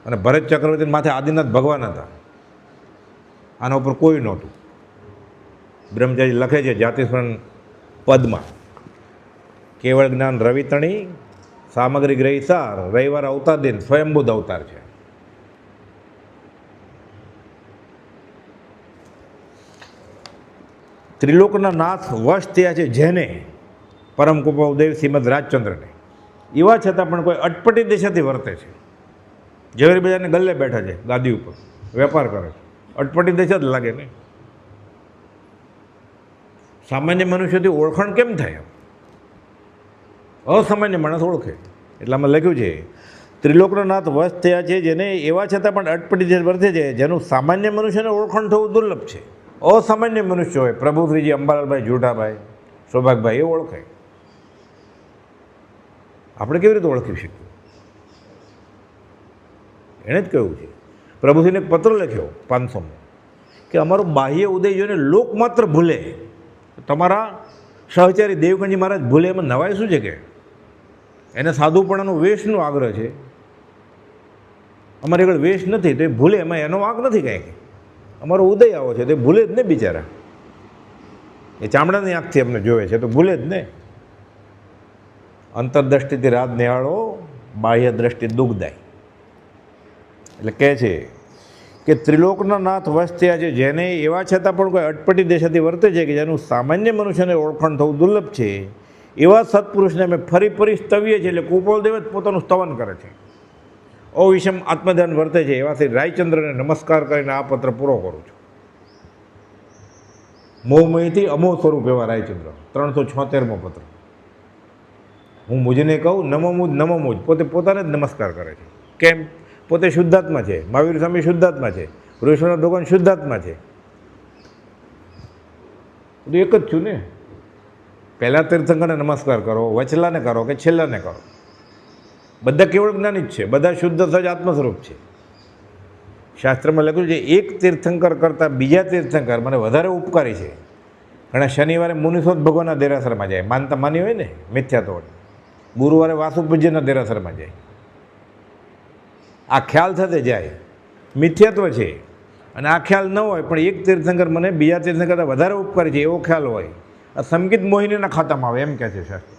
અને ભરત ચક્રવર્તી માથે આદિનાથ ભગવાન હતા. આના ઉપર કોઈ નહોતું. બ્રહ્મચારી લખે છે જાતિસ્મરણ પદમાં કેવળ જ્ઞાન રવિતણી, સામગ્રી ગ્રહી સાર, રવિવાર અવતાર દિન, સ્વયંબુદ્ધ અવતાર છે. ત્રિલોકના નાથ વશ થયા છે જેને, પરમ કૃપાદેવ શ્રીમદ રાજચંદ્રને, એવા છતાં પણ કોઈ અટપટી દિશાથી વર્તે છે. ઝવેરી બજારને ગલ્લે બેઠા છે, ગાદી ઉપર વેપાર કરે છે, અટપટી દિશા જ લાગે ને. સામાન્ય મનુષ્યથી ઓળખાણ કેમ થાય? અસામાન્ય માણસ ઓળખે. એટલે આમાં લખ્યું છે ત્રિલોકના નાથ વશ થયા છે જેને, એવા છતાં પણ અટપટી દિશા વર્તે છે જેનું સામાન્ય મનુષ્યને ઓળખાણ થવું દુર્લભ છે. અસામાન્ય મનુષ્ય હોય, પ્રભુ શ્રીજી, અંબાલાલભાઈ, જુઠાભાઈ, સૌભાગભાઈ, એ ઓળખે. આપણે કેવી રીતે ઓળખી શકીએ? એણે જ કહ્યું છે. પ્રભુશ્રીને એક પત્ર લખ્યો 500માં કે અમારું બાહ્ય ઉદય જોઈને લોક માત્ર ભૂલે, તમારા સહચારી દેવકણજી મહારાજ ભૂલે એમાં નવાઈ શું છે? કે એને સાધુપણાનો વેશનો આગ્રહ છે, અમારી આગળ વેશ નથી તો એ ભૂલે, એમાં એનો વાંક નથી કાંઈ. અમારો ઉદય આવો છે તો એ ભૂલે જ ને બિચારા. એ ચામડાની આંખથી અમને જોવે છે તો ભૂલે જ ને. અંતરદ્રષ્ટિથી રાત નિહાળો, બાહ્ય દ્રષ્ટિ દુઃખદાય. એટલે કહે છે કે ત્રિલોકના નાથ વશ થયા છે જેને, એવા છતાં પણ કોઈ અટપટી દિશાથી વર્તે છે કે જેનું સામાન્ય મનુષ્યને ઓળખાણ થવું દુર્લભ છે, એવા સત્પુરુષને અમે ફરી ફરી સ્તવીએ છીએ. એટલે કૃપાલદેવ જ પોતાનું સ્તવન કરે છે. અવિષમ આત્મધ્યાન વર્તે છે એવા શ્રી રાયચંદ્રને નમસ્કાર કરીને આ પત્ર પૂરો કરું છું. મોહમયથી અમોહ સ્વરૂપ એવા રાયચંદ્ર, 376મો પત્ર. હું મુજને કહું નમો મુજ, પોતે પોતાને જ નમસ્કાર કરે છે. કેમ? પોતે શુદ્ધાત્મા છે, મહાવીર સ્વામી શુદ્ધાત્મા છે, ઋષિનાથ ભગવાન શુદ્ધાત્મા છે. બધું એક જ છું ને. પહેલાં તીર્થંકરને નમસ્કાર કરો, વચલાને કરો કે છેલ્લાને કરો, બધા કેવળ જ્ઞાની જ છે, બધા શુદ્ધ સહજ આત્મ સ્વરૂપ છે. શાસ્ત્રમાં લખ્યું છે એક તીર્થંકર કરતાં બીજા તીર્થંકર મને વધારે ઉપકારી છે. ઘણા શનિવારે મુનિસોદ ભગવાનના દેરાસરમાં જાય, માનતા માની હોય ને મિથ્યા. ગુરુવારે વાસુપૂજ્યના દેરાસરમાં જાય. આ ખ્યાલ સાથે જાય, મિથ્યાત્વ છે. અને આ ખ્યાલ ન હોય પણ એક તીર્થંકર મને બીજા તીર્થંકર કરતાં વધારે ઉપકારી છે એવો ખ્યાલ હોય, આ સંકિત મોહિનીના ખાતામાં આવે, એમ કહે છે શાસ્ત્ર.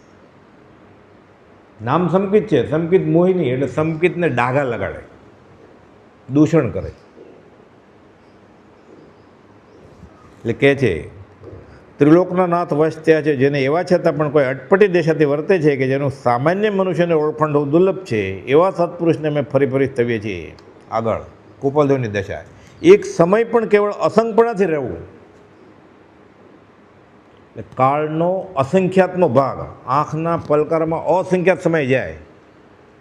નામ સંકિત છે, સંકિત મોહિની, એટલે સંકિતને ડાઘા લગાડે, દૂષણ કરે. એટલે કહે છે ત્રિલોકના નાથ વશ થયા છે જેને, એવા છતાં પણ કોઈ અટપટી દિશાથી વર્તે છે કે જેનું સામાન્ય મનુષ્યને ઓળખાણ થવું દુર્લભ છે, એવા સત્પુરુષને અમે ફરી ફરી સ્તવીએ છીએ. આગળ કૃપાલદેવની દશા. એક સમય પણ કેવળ અસંગપણાથી રહેવું. કાળનો અસંખ્યાતનો ભાગ, આંખના પલકારમાં અસંખ્યાત સમય જાય,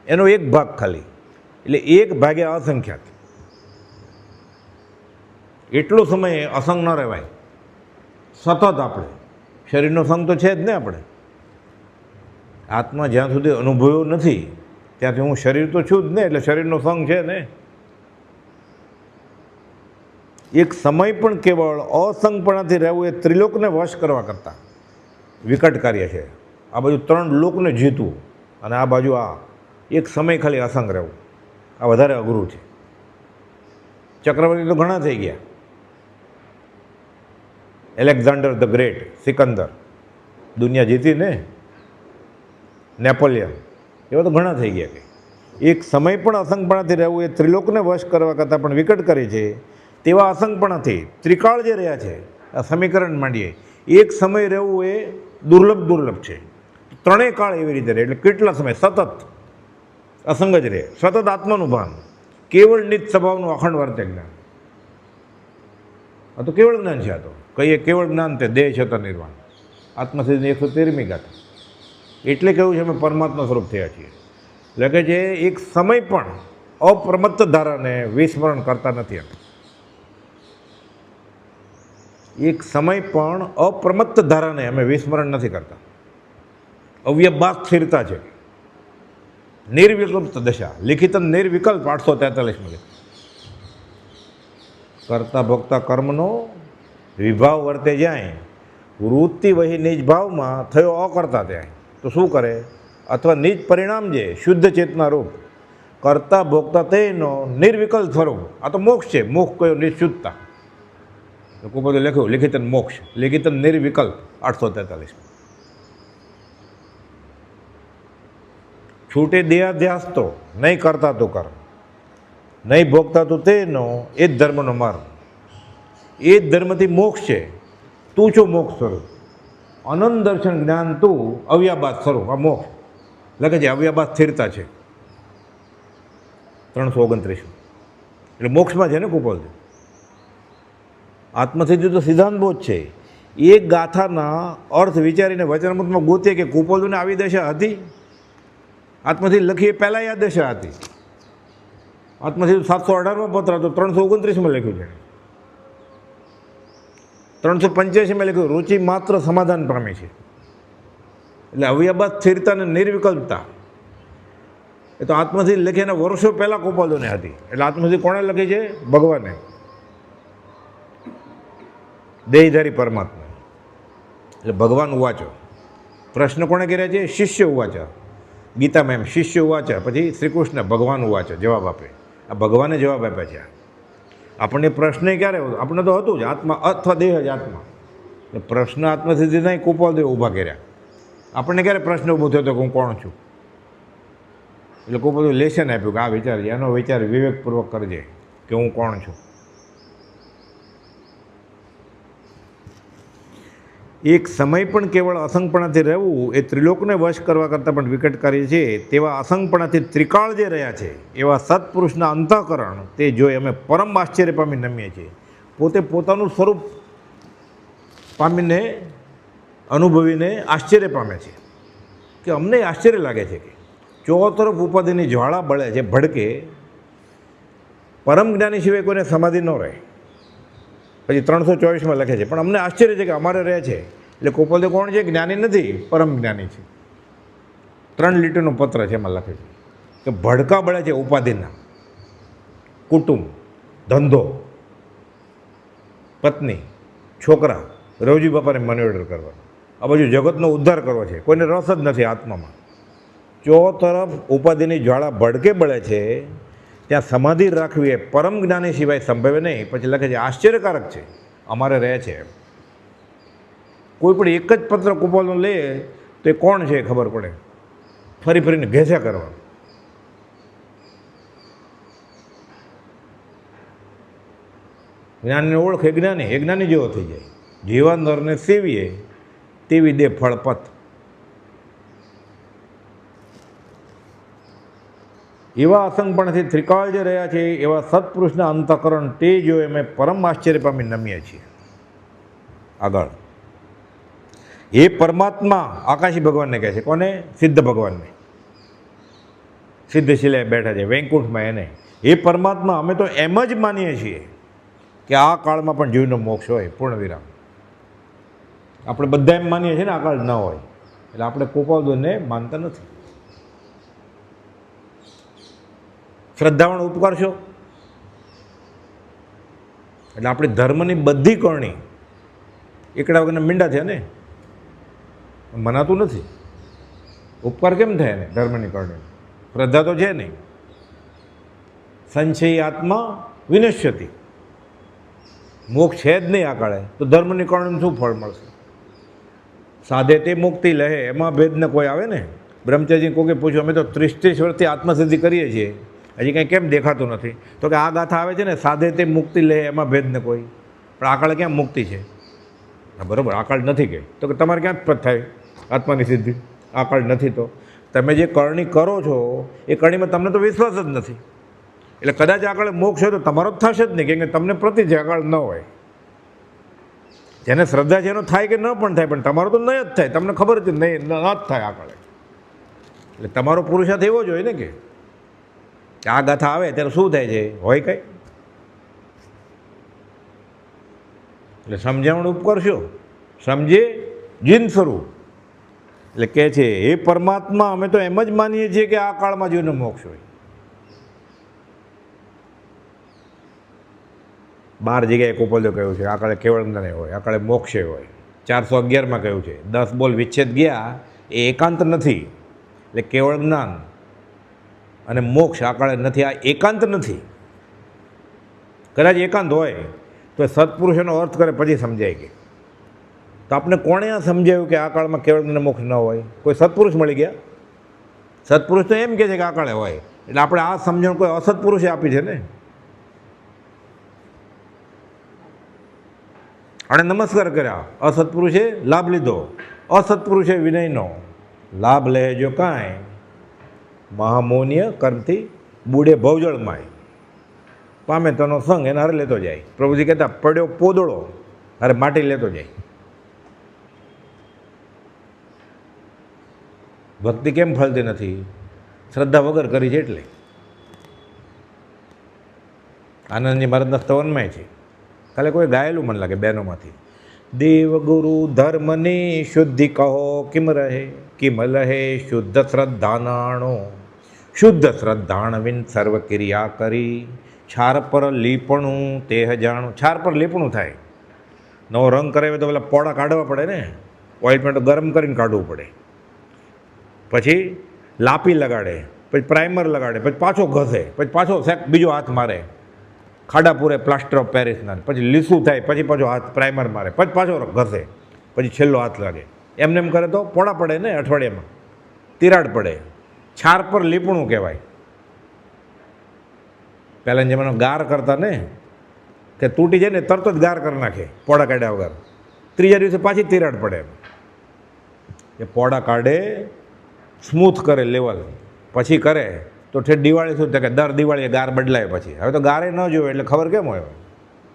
એનો એક ભાગ ખાલી, એટલે એક ભાગે અસંખ્યાત. એટલો સમય અસંગ ન રહેવાય. સતત આપણે શરીરનો સંગ તો છે જ ને. આપણે આત્મા જ્યાં સુધી અનુભવ્યો નથી ત્યાંથી હું શરીર તો છું જ ને, એટલે શરીરનો સંગ છે ને. એક સમય પણ કેવળ અસંગપણાથી રહેવું એ ત્રિલોકને વશ કરવા કરતાં વિકટ કાર્ય છે. આ બાજુ 3 લોકને જીતવું અને આ બાજુ આ એક સમય ખાલી અસંગ રહેવું, આ વધારે અઘરું છે. ચક્રવર્તી તો ઘણા થઈ ગયા. એલેક્ઝાન્ડર ધ ગ્રેટ, સિકંદર, દુનિયા જીતી ને, નેપોલિયન, એવા તો ઘણા થઈ ગયા. કે એક સમય પણ અસંગપણાથી રહેવું એ ત્રિલોકને વશ કરવા કરતાં પણ વિકટ કરે છે. તેવા અસંગપણાથી ત્રિકાળ જે રહ્યા છે, આ સમીકરણ માંડીએ, એક સમય રહેવું એ દુર્લભ છે. 3 કાળ એવી રીતે રહે, એટલે કેટલા સમય સતત અસંગ જ રહે, સતત આત્માનું ભાન, કેવળ નિજ સ્વભાવનું અખંડ વર્તે જ્ઞાન. આ તો કેવળ જ્ઞાન છે. આ તો કહીએ કેવળ જ્ઞાન તે દેહ છતાં નિર્વાણ. આત્મસિદ્ધિની 113મી ગાથા. એટલે કેવું છે અમે પરમાત્મા સ્વરૂપ થયા છીએ. એટલે કે જે એક સમય પણ અપ્રમત્ત ધારાને વિસ્મરણ કરતા નથી. એક સમય પણ અપ્રમત્ત ધારાને અમે વિસ્મરણ નથી કરતા. અવ્યબાદ સ્થિરતા છે, નિર્વિકલ્પ દશા. લિખિત નિર્વિકલ્પ 843માં. કરતા ભોગતા કર્મનો વિભાવ વર્તે જાય, વૃત્તિ વહી નિજ ભાવમાં થયો અકર્તા ત્યાં. તો શું કરે? અથવા નિજ પરિણામ જે શુદ્ધ ચેતના રૂપ કરતા ભોગતા તેનો નિર્વિકલ્પ સ્વરૂપ. આ તો મોક્ષ છે. મોક્ષ કયો? નિશુદ્ધતા. લોકો બધું લખ્યું લિખિત મોક્ષ, લિખિત નિર્વિકલ્પ 843. છૂટે દેહાધ્યાસ તો નહીં કરતા તું કર, નહીં ભોગતા તું તેનો, એ જ ધર્મનો માર્ગ, એ જ ધર્મથી મોક્ષ છે. તું છો મોક્ષ સ્વરૂપ, અનંત દર્શન જ્ઞાન તું અવ્યાબાદ સ્વરૂપ. આ મોક્ષ લખે છે, અવ્યાબાદ સ્થિરતા છે 329. એટલે મોક્ષમાં છે ને કુપોલ. આત્મસિદ્ધિ તો સિદ્ધાંત બોધ છે. એ ગાથાના અર્થ વિચારીને વચનામૃતમાં ગોતીએ કે કુપોલને આવી દશા હતી. આત્મસિદ્ધિ લખીએ પહેલાં આ દશા હતી. આત્મસિદ્ધિ 718માં પત્ર હતો, 329માં લખ્યું છે. 385માં લખ્યું રુચિ માત્ર સમાધાન પામે છે. એટલે અવ્યાબાદ સ્થિરતા અને નિર્વિકલ્પતા એ તો આત્મસિદ્ધિ લખી એના વર્ષો પહેલાં કુપોલને હતી. એટલે આત્મસિદ્ધિ કોણે લખી છે? ભગવાને, દેહધારી પરમાત્મા. એટલે ભગવાન ઉવાચો. પ્રશ્ન કોણે કર્યા છે? શિષ્ય ઉવાચા. ગીતામાં એમ શિષ્ય ઉવાચા, પછી શ્રી કૃષ્ણ ભગવાન ઉવાચા જવાબ આપે. આ ભગવાને જવાબ આપ્યા છે. આપણને પ્રશ્ન ક્યારે આપણે તો હતું જ આત્મા અથવા દેહ જ આત્મા. પ્રશ્ન આત્મસિદ્ધિ નહીં, કુપોલ દેવ ઊભા કર્યા. આપણને ક્યારે પ્રશ્ન ઊભો થયો તો હું કોણ છું? એટલે કુપોલ લેશન આપ્યું કે આ વિચાર, એનો વિચાર વિવેકપૂર્વક કરજે કે હું કોણ છું. એક સમય પણ કેવળ અસંગપણાથી રહેવું એ ત્રિલોકને વશ કરવા કરતાં પણ વિકટકારી છે. તેવા અસંગપણાથી ત્રિકાળ જે રહ્યા છે એવા સત્પુરુષના અંતઃકરણ તે જોઈ અમે પરમ આશ્ચર્ય પામી નમીએ છીએ. પોતે પોતાનું સ્વરૂપ પામીને અનુભવીને આશ્ચર્ય પામે છે કે અમને આશ્ચર્ય લાગે છે કે ચોતરફ ઉપાધિની જ્વાળા બળે છે, ભડકે. પરમ જ્ઞાની સિવાય કોઈને સમાધિ ન રહે. પછી 324માં લખે છે પણ અમને આશ્ચર્ય છે કે અમારે રહે છે. એટલે કુપોલ કોણ છે? જ્ઞાની નથી, પરમ જ્ઞાની છે. 3 લીટીનો પત્ર છે, એમાં લખે છે કે ભડકા બળે છે ઉપાધિના. કુટુંબ, ધંધો, પત્ની, છોકરા, રવજી બાપાને મની ઓર્ડર કરવા, આ બાજુ જગતનો ઉદ્ધાર કરવો છે. કોઈને રસ જ નથી આત્મામાં. ચોતરફ ઉપાધિની જ્વાળા ભડકે બળે છે, ત્યાં સમાધિ રાખવી એ પરમ જ્ઞાની સિવાય સંભવે નહીં. પછી લખે છે આશ્ચર્યકારક છે અમારે રહે છે. કોઈ પણ એક જ પત્ર કુપોલનો લે તો એ કોણ છે ખબર પડે. ફરી ફરીને ઘેંસા કરવા. જ્ઞાનને ઓળખે જ્ઞાની, એ જ્ઞાની જેવો થઈ જાય. જેવા નરને સેવીએ તેવી દે ફળપથ. એવા અસંગપણથી ત્રિકાળ જે રહ્યા છે એવા સત્પુરુષના અંતઃકરણ તે જો અમે પરમ આશ્ચર્ય પામી નમીએ છીએ. આગળ એ પરમાત્મા આકાશી ભગવાનને કહે છે. કોને? સિદ્ધ ભગવાનને. સિદ્ધ શિલાએ બેઠા છે વૈકુંઠમાં. એને એ પરમાત્મા અમે તો એમ જ માનીએ છીએ કે આ કાળમાં પણ જીવનો મોક્ષ હોય, પૂર્ણ વિરામ. આપણે બધા એમ માનીએ છીએ ને આ કાળ ન હોય. એટલે આપણે કુપોલને માનતા નથી. શ્રદ્ધાવાન ઉપકાર છો. એટલે આપણી ધર્મની બધી કરણી એકડા વગરના મીંડા થયા ને, મનાતું નથી. ઉપકાર કેમ થાય ને ધર્મની કરણી? શ્રદ્ધા તો છે નહીં. સંશય આત્મા વિનશ્યતિ. મોક્ષ છે જ નહીં આ કાળે, તો ધર્મની કરણીનું શું ફળ મળશે? સાધે તે મુક્તિ લહે, એમાં ભેદને કોઈ આવે ને. બ્રહ્મચારીને કોકે પૂછ્યું અમે તો 30 વર્ષથી આત્મસિદ્ધિ કરીએ છીએ, હજી કંઈ કેમ દેખાતું નથી? તો કે આ ગાથા આવે છે ને સાધે તે મુક્તિ લે, એમાં ભેદ ને કોઈ. પણ આ કાળે ક્યાં મુક્તિ છે? હા બરાબર, આ કાળ નથી કે તો કે તમારે ક્યાં જ થાય આત્માની સિદ્ધિ? આ કાળ નથી તો તમે જે કરણી કરો છો એ કરણીમાં તમને તો વિશ્વાસ જ નથી. એટલે કદાચ આ કાળે મોક્ષ હોય તો તમારો જ થશે જ નહીં, કેમ કે તમને પ્રતિ છે આ કાળ ન હોય. જેને શ્રદ્ધા છે એનો થાય કે ન પણ થાય, પણ તમારો તો નહીં જ થાય. તમને ખબર જ નહીં, ન જ થાય આ કાળે. એટલે તમારો પુરુષાર્થ એવો જ હોય ને કે આ ગાથા આવે ત્યારે શું થાય છે? હોય કંઈ? એટલે સમજાવણ ઉપકાર છો. સમજે જીન સ્વરૂપ. એટલે કહે છે એ પરમાત્મા અમે તો એમ જ માનીએ છીએ કે આ કાળમાં જીવનો મોક્ષ હોય. 12 જગ્યાએ કુપોલે કહ્યું છે આ કાળે કેવળ જ્ઞાન હોય, આ કાળે મોક્ષે હોય. 411માં કહ્યું છે 10 બોલ વિચ્છેદ ગયા એ એકાંત નથી. એટલે કેવળ જ્ઞાન અને મોક્ષ આ કાળે નથી. આ એકાંત નથી. કદાચ એકાંત હોય તો સત્પુરુષોનો અર્થ કરે પછી સમજાય કે. તો આપણે કોણે આ સમજાવ્યું કે આ કાળમાં કેવળ જ્ઞાન મોક્ષ ન હોય? કોઈ સત્પુરુષ મળી ગયા? સત્પુરુષ તો એમ કહે છે કે આકાળે હોય, એટલે આપણે આ સમજણ કોઈ અસત્પુરુષે આપી છે ને. અને નમસ્કાર કર્યા, અસત્પુરુષે લાભ લીધો, અસત્પુરુષે વિનયનો લાભ લે જો કાંઈ મહામૌન્ય કર્મથી બુડે ભવજળમાય પામે તનો સંગ એને હારે લેતો જાય. પ્રભુજી કહેતા પડ્યો પોદળો હારે માટી લેતો જાય. ભક્તિ કેમ ફળતી નથી? શ્રદ્ધા વગર કરી છે એટલે. આનંદજી મહારાજના સ્તવનમાં છે, કાલે કોઈ ગાયેલું મને લાગે બહેનોમાંથી, દેવ ગુરુ ધર્મની શુદ્ધિ કહો કિમ રહે, કિમ લહે શુદ્ધ શ્રદ્ધાનાણો, શુદ્ધ શ્રદ્ધાણ વિન સર્વ ક્રિયા કરી, છાર પર લીપણું તેહ જાણું. છાર પર લીપણું થાય, નવો રંગ કરાવે તો પેલા પોળા કાઢવા પડે ને, ઓઇલમેન્ટ ગરમ કરીને કાઢવું પડે, પછી લાપી લગાડે, પછી પ્રાઇમર લગાડે, પછી પાછો ઘસે, પછી પાછો શેક બીજો હાથ મારે, ખાડા પૂરે પ્લાસ્ટર ઓફ પેરિસના, પછી લીસું થાય, પછી પાછો હાથ પ્રાઇમર મારે, પછી પાછો ઘસે, પછી છેલ્લો હાથ લાગે. એમને એમ કરે તો પોળા પડે ને, અઠવાડિયામાં તિરાડ પડે. છાર પર લીપણું કહેવાય. પહેલાંના જમાનામાં ગાર કરતા ને, કે તૂટી જાય ને તરત જ ગાર કરી નાખે પોળા કાઢ્યા વગર, ત્રીજા દિવસે પાછી તિરાડ પડે. એ પોળા કાઢે, સ્મૂથ કરે લેવલ, પછી કરે તો ઠેઠ દિવાળી શું થાય કે દર દિવાળીએ ગાર બદલાય. પછી હવે તો ગારે ન જોવે એટલે ખબર કેમ હોય?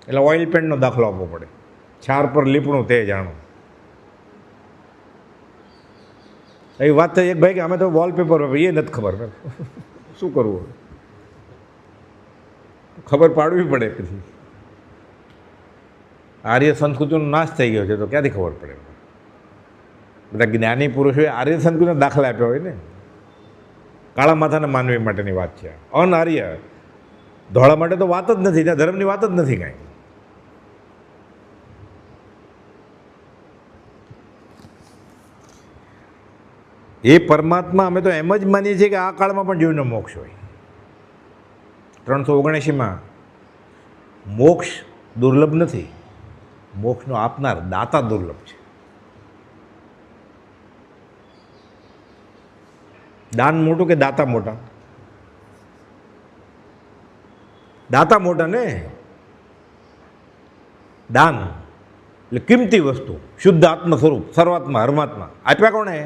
એટલે ઓઇલ પેન્ટનો દાખલો આપવો પડે. છાર પર લીપણું તે જાણો. એ વાત થઈ એક ભાઈ કે અમે તો વોલપેપર, એ નથી ખબર, શું કરવું? ખબર પાડવી પડે. પછી આર્ય સંસ્કૃતિનો નાશ થઈ ગયો છે તો ક્યાંથી ખબર પડે? બધા જ્ઞાની પુરુષોએ આર્ય સંસ્કૃતિનો દાખલા આપ્યા હોય ને. કાળા માથાના માનવી માટેની વાત છે. અનાર્ય ધોળા માટે તો વાત જ નથી, ત્યાં ધર્મની વાત જ નથી કાંઈ. એ પરમાત્મા અમે તો એમ જ માનીએ છીએ કે આ કાળમાં પણ જીવનો મોક્ષ હોય. 379માં મોક્ષ દુર્લભ નથી, મોક્ષનો આપનાર દાતા દુર્લભ છે. દાન મોટું કે દાતા મોટા? દાતા મોટા ને. દાન એટલે કિંમતી વસ્તુ, શુદ્ધ આત્મ સ્વરૂપ, સર્વાત્મા હરમાત્મા આપ્યા કોણે?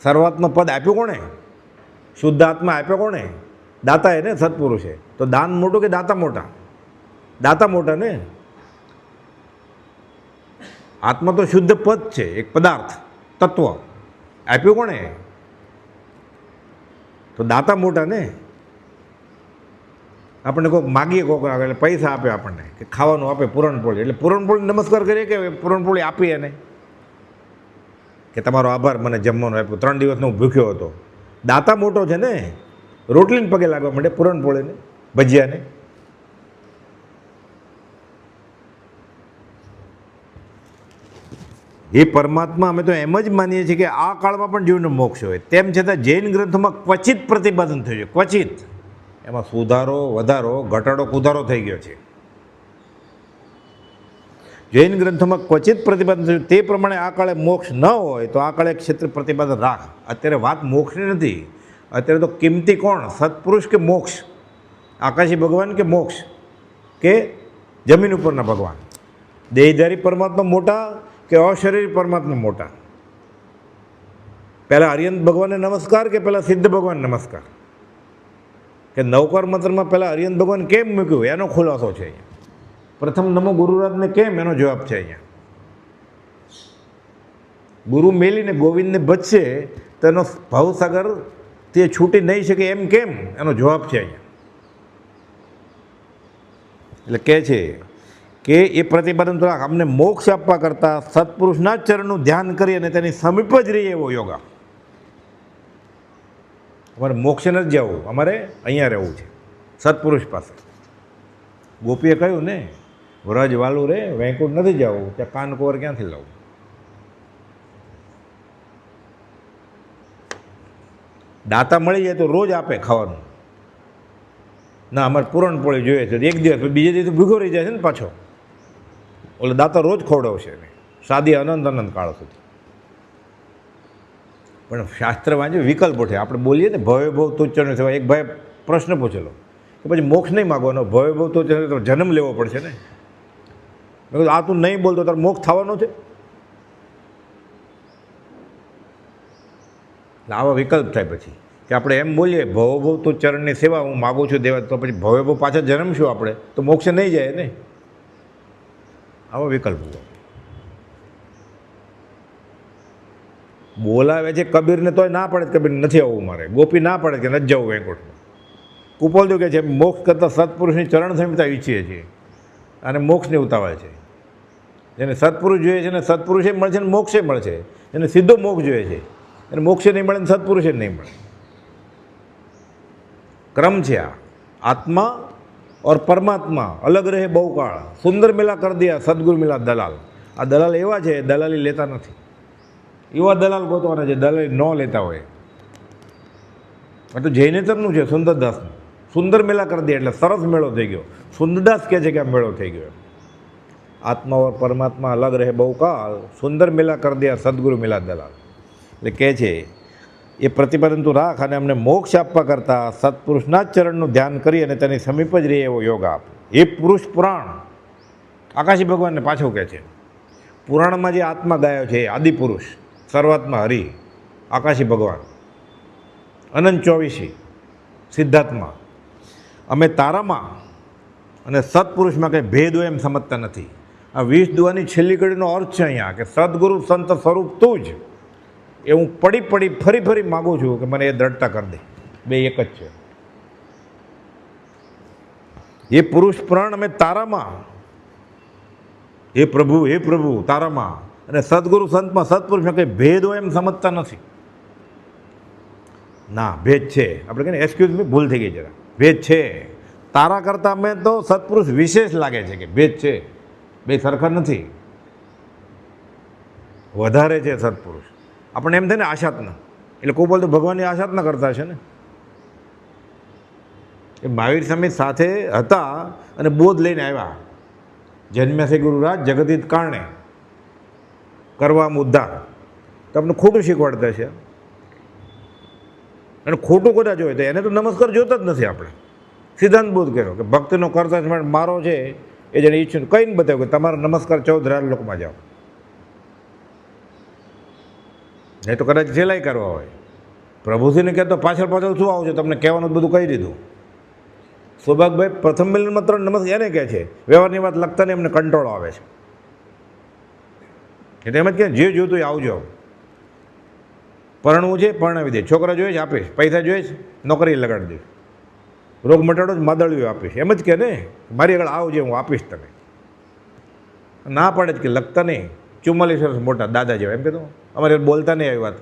સર્વાત્મા પદ આપ્યું કોણે? શુદ્ધ આત્મા આપ્યો કોણે? દાતા એ ને, સત્પુરુષે. તો દાન મોટું કે દાતા મોટા? દાતા મોટા ને. આત્મા તો શુદ્ધ પદ છે, એક પદાર્થ તત્વ. આપ્યું કોણે? તો દાતા મોટા ને. આપણને કોઈક માગીએ, કોઈક એટલે પૈસા આપે આપણને, કે ખાવાનું આપે પૂરણપોળી, એટલે પૂરણપોળી નમસ્કાર કરીએ કે પૂરણપોળી આપીએ એને કે તમારો આભાર મને જમવાનું આપ્યું, 3 દિવસનો હું ભૂખ્યો હતો. દાતા મોટો છે ને. રોટલીને પગે લાગવા માંડે, પૂરણપોળીને, ભજીયાને. એ પરમાત્મા અમે તો એમ જ માનીએ છીએ કે આ કાળમાં પણ જીવનો મોક્ષ હોય. તેમ છતાં જૈન ગ્રંથોમાં ક્વચિત પ્રતિપાદન થયું છે, ક્વચિત. એમાં સુધારો વધારો ઘટાડો કુધારો થઈ ગયો છે. જૈન ગ્રંથોમાં ક્વચિત પ્રતિપાદન થયું, તે પ્રમાણે આ કાળે મોક્ષ ન હોય તો આ કાળે ક્ષેત્ર પ્રતિપાદન રાખ. અત્યારે વાત મોક્ષની નથી, અત્યારે તો કિંમતી કોણ? સત્પુરુષ કે મોક્ષ? આકાશી ભગવાન કે મોક્ષ કે જમીન ઉપરના ભગવાન? દેહધારી પરમાત્મા મોટા કે અશરીરી પરમાત્મા મોટા? પહેલાં આર્યન ભગવાનને નમસ્કાર કે પહેલાં સિદ્ધ ભગવાન નમસ્કાર? કે નવકાર મંત્રમાં પહેલાં આર્યન ભગવાન કેમ મૂક્યું એનો ખુલાસો છે અહીંયા. પ્રથમ નમો ગુરુરાજને કેમ, એનો જવાબ છે અહીંયા. ગુરુ મેલીને ગોવિંદને બચશે તો એનો ભવસાગર તે છૂટી નહીં શકે એમ કેમ, એનો જવાબ છે અહીંયા. એટલે કહે છે કે એ પ્રતિપાદન તો અમને મોક્ષ આપવા કરતાં સત્પુરુષના જ ચરણનું ધ્યાન કરી અને તેની સમીપ જ રહીએ એવો યોગા. અમારે મોક્ષે નથી જવું, અમારે અહીંયા રહેવું છે સત્પુરુષ પાસે. ગોપીએ કહ્યું ને, વ્રજ વાલું રે, વૈકુંઠ નથી જવું, ત્યાં કાનકોર ક્યાંથી લાવું? દાતા મળી જાય તો રોજ આપે ખાવાનું. ના અમારે પૂરણપોળી જોઈએ છે, એક દિવસ બીજે દિવસ ભૂખો રહી જાય છે ને પાછો. ઓલે દાતા રોજ ખવડાવશે, સાદી અનંત અનંત કાળ સુધી. પણ શાસ્ત્ર વાંચ્યું વિકલ્પો છે. આપણે બોલીએ ને ભવે ભવ તુચ્છને સેવા. એક ભાઈ પ્રશ્ન પૂછેલો કે પછી મોક્ષ નહીં માગવાનો, ભવે ભવ તુચ્છ તો જન્મ લેવો પડશે ને. મેં કીધું આ તું નહીં બોલતો તારે મોક્ષ થવાનો છે. આવા વિકલ્પ થાય પછી કે આપણે એમ બોલીએ ભવ ભવ તો ચરણની સેવા હું માગું છું દેવા, તો પછી ભવે ભવ પાછા જન્મશું આપણે તો મોક્ષ નહીં જાય ને. આવા વિકલ્પ બોલાવે છે કબીરને તોય ના પડે કબીર નથી આવવું મારે, ગોપી ના પડે કે નથી જવું વૈકુંઠમાં. કુપોલદેવ કહે છે મોક્ષ કરતાં સત્પુરુષની ચરણ સંહિતા ઈચ્છીએ છીએ અને મોક્ષની ઉતાવળ છે. જેને સત્પુરુષ જોઈએ છે ને સત્પુરુષે મળશે ને મોક્ષે મળશે, એને સીધો મોક્ષ જોઈએ છે અને મોક્ષે નહીં મળે ને સત્પુરુષે નહીં મળે. ક્રમ છે આ. આત્મા और परमात्मा अलग रहे बहुकाळ, सुंदर मिला कर दिया सदगुरु मिला दलाल. आ दलाल एवा है दलाली लेता नहीं, एवा दलाल गोतवाना है दलाली न लेता हो. तो जैनेतरનું છે સુંદરદાસનું. સુંદર મેળા કરી દે એટલે સરસ મેળો થઈ ગયો. સુંદરદાસ કહે છે કે આ મેળો થઈ ગયો. આત્મા और પરમાત્મા અલગ રહે બહુકાળ, સુંદર મેળા કરી દે સદગુરુ મિલા દલાલ. એટલે કહે છે એ પ્રતિપાદન તું રાખ અને અમને મોક્ષ આપવા કરતાં સત્પુરુષના જ ચરણનું ધ્યાન કરી અને તેની સમીપ જ રહે એવો યોગ આપ. એ પુરુષ પુરાણ આકાશી ભગવાનને પાછું કહે છે. પુરાણમાં જે આત્મા ગાયો છે એ આદિપુરુષ સર્વાત્મા હરિ આકાશી ભગવાન અનંત ચોવીસી સિદ્ધાર્થમાં. અમે તારામાં અને સત્પુરુષમાં કંઈ ભેદ હોય એમ સમજતા નથી. આ 20 દુઆની છેલ્લી કડીનો અર્થ છે અહીંયા કે સદગુરુ સંત સ્વરૂપ તું જ. એ હું પડી ફરી માગું છું કે મને એ દ્રઢતા કરી દે. બે એક જ છે. એ પુરુષ પ્રાણ અમે તારામાં, હે પ્રભુ તારામાં, અને સદગુરુ સંતમાં સત્પુરુષમાં કંઈ ભેદ હોય એમ સમજતા નથી. ના, ભેદ છે. આપણે કહીએ એક્સક્યુઝ મી, ભૂલ થઈ ગઈ જરા. ભેદ છે. તારા કરતાં અમે તો સત્પુરુષ વિશેષ લાગે છે કે ભેદ છે. બે સરખા નથી, વધારે છે સત્પુરુષ. આપણે એમ થાય ને આશાતના, એટલે કોઈ બોલ તો ભગવાનની આશાતના કરતા છે ને. એ મહાવીર સ્વામી સાથે હતા અને બોધ લઈને આવ્યા. જન્મ્યા છે ગુરુરાજ જગદિત કારણે કરવા ઉદ્ધાર. તમને ખોટું શીખવાડતા છે અને ખોટું કદાચ હોય તો એને તો નમસ્કાર જોતા જ નથી. આપણે સિદ્ધાંત બોધ કર્યો કે ભક્તિનો કરતા મારો છે એ જેને ઈચ્છું કહીને બતાવ્યું કે તમારા નમસ્કાર 14 લોકમાં જાઓ. નહીં તો કદાચ સિલાઈ કરવા હોય. પ્રભુજીને કહેતો પાછળ શું આવું છે તમને કહેવાનું બધું કહી દીધું. સૌભાગભાઈ પ્રથમ મિલનમાં 3 નમસ્કાર એને કહે છે. વ્યવહારની વાત લખતા ને એમને કંટ્રોલ આવે છે. એટલે એમ જ કે જે જોતું એ આવજો. પરણવું છે પરણાવી દે, છોકરા જોઈએ છે આપીશ, પૈસા જોઈએ છે નોકરી લગાડી દઈશ, રોગ મટાડો જ માદળિયું આપીશ. એમ જ કે ને મારી આગળ આવજે હું આપીશ તને. ના પાડે જ કે લખતા નહીં. 44 વર્ષ મોટા દાદા જેવા એમ કીધું. અમારે બોલતા નહીં આવી વાત,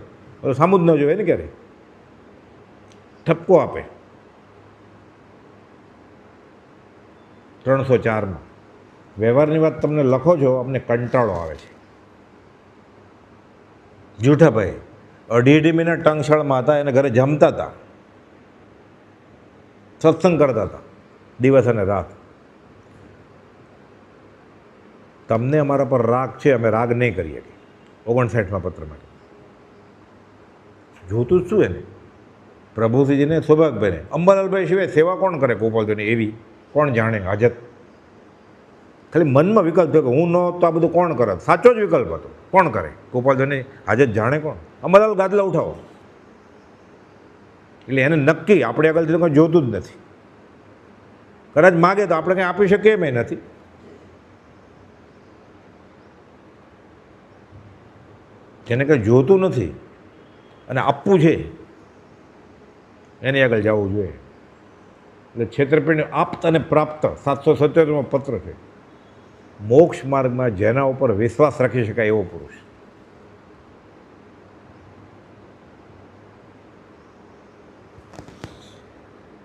સામું જ ન જોવે ને ક્યારે ઠપકો આપે. 304માં વ્યવહારની વાત તમને લખો છો, અમને કંટાળો આવે છે. જૂઠાભાઈ 2.5 મહિના ટંકશાળમાં હતા, એને ઘરે જમતા હતા, સત્સંગ કરતા હતા દિવસ અને રાત. તમને અમારા પર રાગ છે, અમે રાગ નહીં કરીએ. 59માં પત્રમાં જોતું જ શું એને પ્રભુશ્રીજીને સૌભાગભાઈને. અંબાલાલભાઈ સિવાય સેવા કોણ કરે ગોપાલભાઈને એવી કોણ જાણે હાજત. ખાલી મનમાં વિકલ્પ થયો કે હું ન તો આ બધું કોણ કરે. સાચો જ વિકલ્પ હતો. કોણ કરે ગોપાલભાઈને હાજત જાણે કોણ. અંબાલાલ ગાદલા ઉઠાવો એટલે એને નક્કી આપણે આગળથી તો કંઈ જોતું જ નથી. કદાચ માગે તો આપણે કંઈ આપી શકીએ એમ નથી. જેને કંઈ જોતું નથી અને આપવું છે એની આગળ જવું જોઈએ. એટલે છેતરપિંડી આપ્ત અને પ્રાપ્ત 777માં પત્ર છે. મોક્ષ માર્ગમાં જેના ઉપર વિશ્વાસ રાખી શકાય એવો પુરુષ.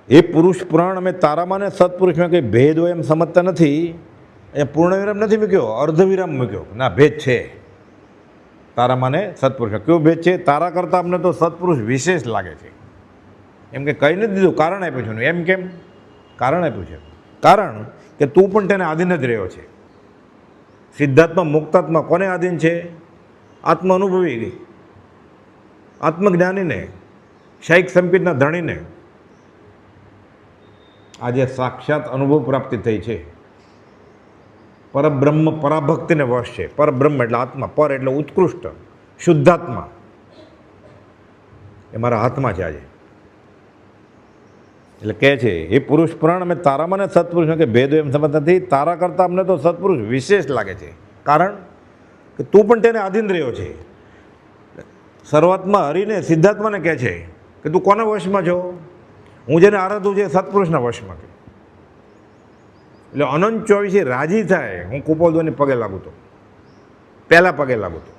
એ પુરુષ પુરાણ અમે તારામાં ને સત્પુરુષમાં કંઈ ભેદ હોય એમ સમજતા નથી. અહીંયા પૂર્ણ વિરામ નથી મૂક્યો, અર્ધ વિરામ મૂક્યો. ના, ભેદ છે તારામાં ને સત્પુરુષમાં. કયો ભેદ છે? તારા કરતાં અમને તો સત્પુરુષ વિશેષ લાગે છે. એમ કે કહી નથી દીધું, કારણ આપ્યું છે. એમ કેમ કારણ આપ્યું છે? કારણ કે તું પણ તેને આધીન જ રહ્યો છે. સિદ્ધાત્મા મુક્તાત્મા કોને આધીન છે? આત્મા અનુભવી ગઈ. આત્મજ્ઞાનીને, શૈક સંપીતના ધણીને આજે સાક્ષાત અનુભવ પ્રાપ્તિ થઈ છે. પરબ્રહ્મ પરાભક્તિને વશ છે. પરબ્રહ્મ એટલે આત્મા, પર એટલે ઉત્કૃષ્ટ, શુદ્ધાત્મા એ મારા હાથમાં છે આજે. એટલે કહે છે, એ પુરુષ પ્રાણ અમે તારામાં ને સત્પુરુષ કે ભેદો એમ સમજ નથી. તારા કરતાં અમને તો સત્પુરુષ વિશેષ લાગે છે. કારણ કે તું પણ તેને આધીન રહ્યો છે. શરૂઆતમાં હરિને સિદ્ધાત્માને કહે છે કે તું કોના વશમાં છો? હું જેને આરાધું છે સત્પુરુષના વશમાં. એટલે અનંત ચોવીસે રાજી થાય. હું કુપોલદોની પગે લાગુ તો, પહેલાં પગે લાગુ તો,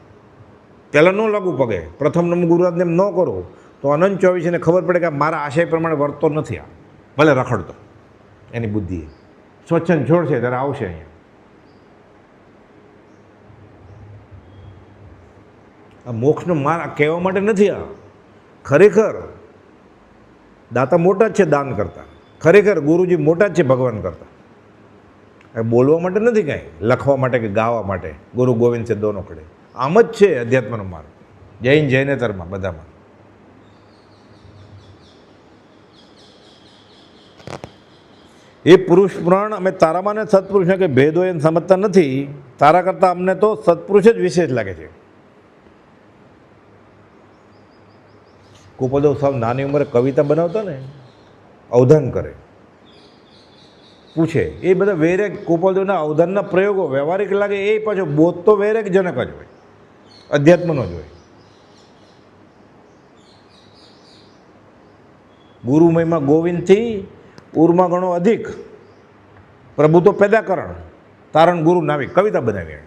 પહેલાં ન લાગુ પગે, પ્રથમ નમ ગુરુરાજને એમ ન કરું તો અનંત ચોવીસને ખબર પડે કે મારા આશય પ્રમાણે વર્તતો નથી. આ ભલે રખડતો એની બુદ્ધિ સ્વચ્છંદ છોડશે ત્યારે આવશે અહીંયા. આ મોક્ષનો માર્ગ કહેવા માટે નથી. આ ખરેખર દાતા મોટા જ છે દાન કરતા. ખરેખર ગુરુજી મોટા જ છે ભગવાન કરતા. બોલવા માટે નથી કાંઈ, લખવા માટે કે ગાવા માટે. ગુરુ ગોવિંદ છે દોનો ખડે. આમ જ છે અધ્યાત્મનો માર્ગ. જૈન જૈનેતરમાં બધામાં. એ પુરુષ પુરાણ અમે તારામાં ને સત્પુરુષને કે ભેદો એમ સમજતા નથી. તારા કરતાં અમને તો સત્પુરુષ જ વિશેષ લાગે છે. કુપોલદેવ સાહેબ નાની ઉંમરે કવિતા બનાવતા ને, અવધાન કરે, પૂછે, એ બધા વૈરાગ કુપોલદેવના અવધાનના પ્રયોગો વ્યવહારિક લાગે. એ પાછો બોધ તો વૈરાગજનક જ હોય, અધ્યાત્મનો જ હોય. ગુરુ મહિમા ગોવિંદથી ઉર્મા ગણો અધિક, પ્રભુ તો પેદાકરણ, તારણ ગુરુ નાવિક. કવિતા બનાવી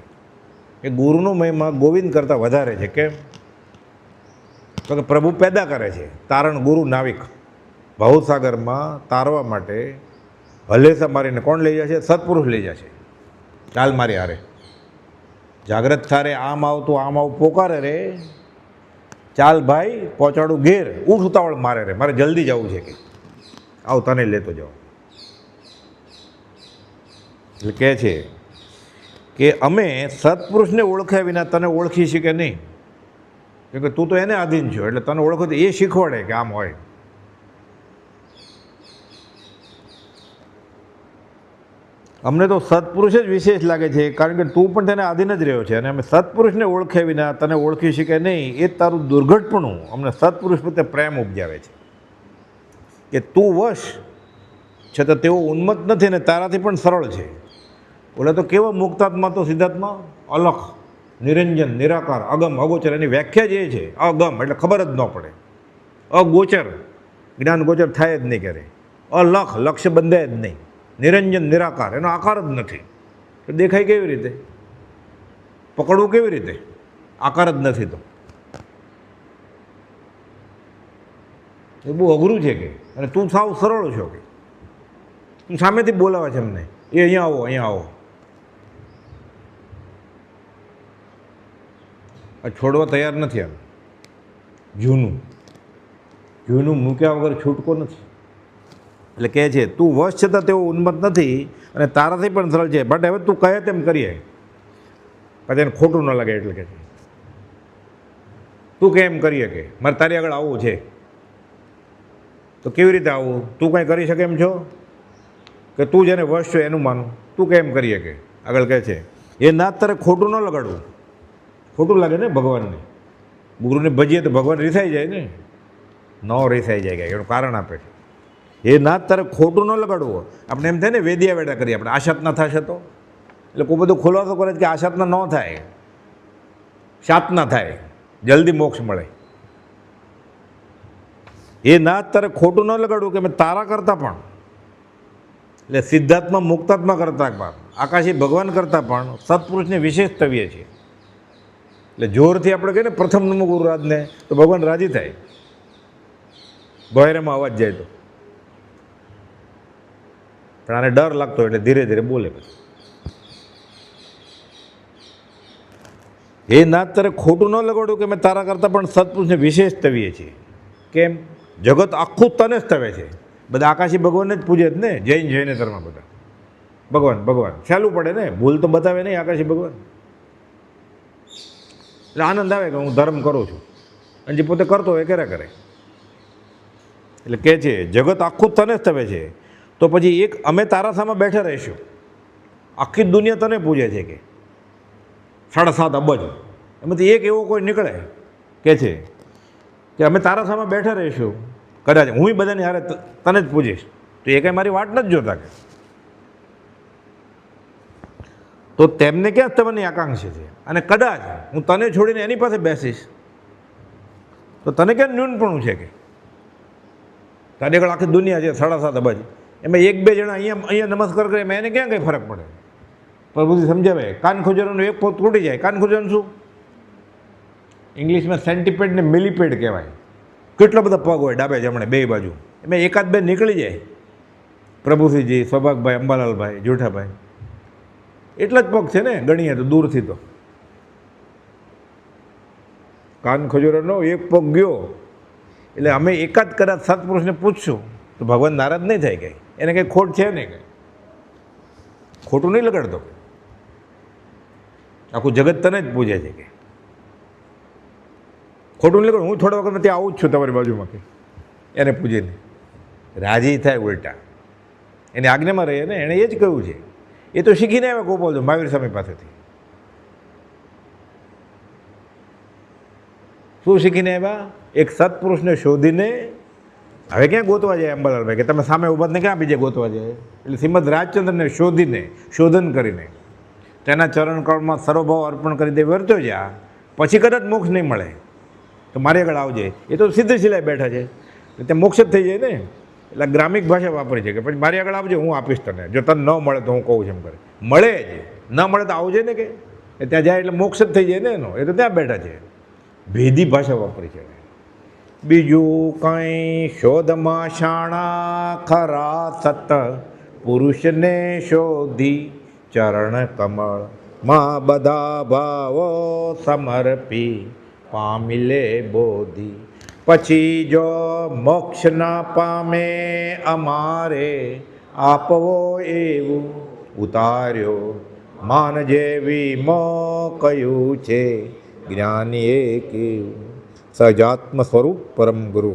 એ ગુરુનો મહિમા ગોવિંદ કરતાં વધારે છે. કેમ? તો કે પ્રભુ પેદા કરે છે, તારણ ગુરુ નાવિક. ભવસાગરમાં તારવા માટે હલેસા મારીને કોણ લઈ જાય છે? સત્પુરુષ લઈ જાય છે. ચાલ મારી હારે, જાગ્રત થારે, આમ આવતું આમ આવું પોકારે રે, ચાલ ભાઈ પહોંચાડું ઘેર, ઊઠ ઉતાવળ મારે રે, મારે જલ્દી જવું છે કે આવ તને લેતો જાઓ. એટલે કહે છે કે અમે સત્પુરુષને ઓળખ્યા વિના તને ઓળખી શકે નહીં. કેમ કે તું તો એને આધીન છો, એટલે તને ઓળખો તો એ શીખવાડે કે આમ હોય. અમને તો સત્પુરુષ જ વિશેષ લાગે છે, કારણ કે તું પણ તેને આધીન જ રહ્યો છે. અને અમે સત્પુરુષને ઓળખ્યા વિના તને ઓળખી શકે નહીં, એ તારું દુર્ઘટપણું અમને સત્પુરુષ પ્રત્યે પ્રેમ ઉપજાવે છે. કે તું વશ છતાં તેઓ ઉન્મત્ત નથી અને તારાથી પણ સરળ છે. ઓલા તો કેવો મુક્તાત્મા તો સિદ્ધાર્થમાં અલખ, નિરંજન, નિરાકાર, અગમ, અગોચર. એની વ્યાખ્યા જ એ છે. અગમ એટલે ખબર જ ન પડે, અગોચર જ્ઞાન ગોચર થાય જ નહીં ક્યારે, અલખ લક્ષ્ય બંધાય જ નહીં, નિરંજન નિરાકાર એનો આકાર જ નથી. તો દેખાય કેવી રીતે? પકડવું કેવી રીતે? આકાર જ નથી. તો એ બહુ અઘરું છે કે. અને તું સાવ સરળ છો કે તું સામેથી બોલાવે છે એમને, એ અહીંયા આવો, અહીંયા આવો. આ છોડવા તૈયાર નથી. આમ જૂનું મૂક્યા વગર છૂટકો નથી. એટલે કહે છે તું વશ છતાં તેઓ ઉન્મત્ત નથી અને તારાથી પણ સરળ છે. બટ હવે તું કહે તેમ કરીએ, પછી એને ખોટું ન લાગે. એટલે કે છે તું કેમ કરીએ કે મારે તારી આગળ આવવું છે. તો કેવી રીતે આવું? તું કંઈ કરી શકે એમ છો કે તું જેને વશ છો એનું માનું? તું કેમ કરીએ કે? આગળ કહે છે એ નાત તારે ખોટું ન લગાડવું. ખોટું લાગે ને ભગવાનને. ગુરુને ભજીએ તો ભગવાન રીસાઈ જાય ને? ન રીસાઈ જાય કે એનું કારણ આપે છે. એ નાત તારે ખોટું ન લગાડવું. આપણે એમ થાય ને વેદિયા વેડા કરીએ આપણે, આશાતના થશે તો. એટલે કોઈ બધું ખુલાસો કરે છે કે આશાતના ન થાય, શાતના થાય, જલ્દી મોક્ષ મળે. એ નાત તારે ખોટું ન લગાડવું કે મેં તારા કરતાં પણ, એટલે સિદ્ધાત્મા મુક્તાત્મા કરતાં પણ, આકાશી ભગવાન કરતાં પણ સત્પુરુષને વિશેષ તવીએ છીએ. એટલે જોરથી આપણે કહીએ ને પ્રથમ નમો ગુરુરાજને, તો ભગવાન રાજી થાય. બહેરામાં અવાજ જાય તો. પણ આને ડર લાગતો એટલે ધીરે ધીરે બોલે. એ નાત તારે ખોટું ન લગાડવું કે મેં તારા કરતાં પણ સત્પુરુષને વિશેષ તવીએ છીએ. કેમ? જગત આખું તને જ તવે છે. બધા આકાશી ભગવાનને જ પૂજે જ ને. જૈન જૈનેતરમાં બધા ભગવાન ભગવાન સહેલું પડે ને, ભૂલ તો બતાવે નહીં આકાશી ભગવાન. એટલે આનંદ આવે કે હું ધર્મ કરું છું. અને જે પોતે કરતો હોય એ કર્યા કરે. એટલે કહે છે જગત આખું તને જ તવે છે, તો પછી એક અમે તારા સામે બેઠા રહીશું, આખી દુનિયા તને પૂજે છે કે 7.5 અબજ, એમાંથી એક એવો કોઈ નીકળે કે છે કે અમે તારા સામે બેઠા રહીશું, કદાચ હું બધાની હારે તને જ પૂજીશ, તો એ કંઈ મારી વાટ નથી જોતા કે. તો તેમને ક્યાં તમારી આકાંક્ષા છે, અને કદાચ હું તને છોડીને એની પાસે બેસીશ તો તને ક્યાં ન્યૂનપણું છે કે તારી આગળ આખી દુનિયા છે 7.5 અબજ, એમાં 1-2 જણા અહીંયા નમસ્કાર કરે એમાં એને ક્યાં કંઈ ફરક પડે. પ્રભુજી સમજાવે કાન ખોજરનો એક પગ તૂટી જાય. કાન ખોજરનું શું? ઇંગ્લિશમાં સેન્ટીપેડ ને મિલીપેડ કહેવાય. કેટલા બધા પગ હોય ડાબે જમણે બે બાજુ, એમાં 1-2 નીકળી જાય. પ્રભુસિંહજી, સૌભાગભાઈ, અંબાલાલભાઈ, જેઠાભાઈ, એટલા જ પગ છે ને ગણીએ તો દૂરથી. તો કાન ખજૂરનો એક પગ ગયો એટલે અમે એકાદ કદાચ સત્પુરુષને પૂછશું તો ભગવાન નારાજ નહીં થાય કંઈ, એને કંઈ ખોટ છે નહીં, કંઈ ખોટું નહીં લગાડતો, આખું જગત તને જ પૂજે છે કે ખોટું નહીં લગાડું. હું થોડા વખત ત્યાં આવું જ છું તમારી બાજુમાં કે એને પૂજેને રાજી થાય, ઉલટા એની આજ્ઞામાં રહીએ ને. એણે એ જ કહ્યું છે, એ તો શીખીને આવ્યા ગોપાલ મહાવીર સ્વામી પાસેથી. શું શીખીને આવ્યા? એક સત્પુરુષને શોધીને. હવે ક્યાં ગોતવા જાય અંબાલાલભાઈ કે તમે સામે ઊભા ને ક્યાં બીજે ગોતવા જાય? એટલે શ્રીમદ રાજચંદ્રને શોધીને, શોધન કરીને તેના ચરણકળમાં સર્વભાવ અર્પણ કરી દે, વર્તો જા, પછી કદાચ મોક્ષ નહીં મળે તો મારી આગળ આવજે. એ તો સીધે સિલાઈ બેઠા છે, ત્યાં મોક્ષ જ થઈ જાય ને. એટલે ગ્રામિક ભાષા વાપરી છે કે પછી મારી આગળ આવજે, હું આપીશ તને. જો તને ન મળે તો હું કહું છું એમ કરે, મળે જ, ન મળે તો આવજે ને કે ત્યાં જાય એટલે મોક્ષ જ થઈ જાય ને એનો. એ તો ત્યાં બેઠા છે, ભેદી ભાષા વાપરી છે. બીજું કંઈ શોધમાં શાણા ખરા સત પુરુષને શોધી ચરણ કમળ માં બધા ભાવો સમર્પી પામી લે બોધી. પછી જો મોક્ષ ના પામે અમારે આપવો એવું ઉતાર્યો માન જેવી મો કહ્યું છે જ્ઞાનીએ કેવું. સહજાત્મ સ્વરૂપ પરમ ગુરુ.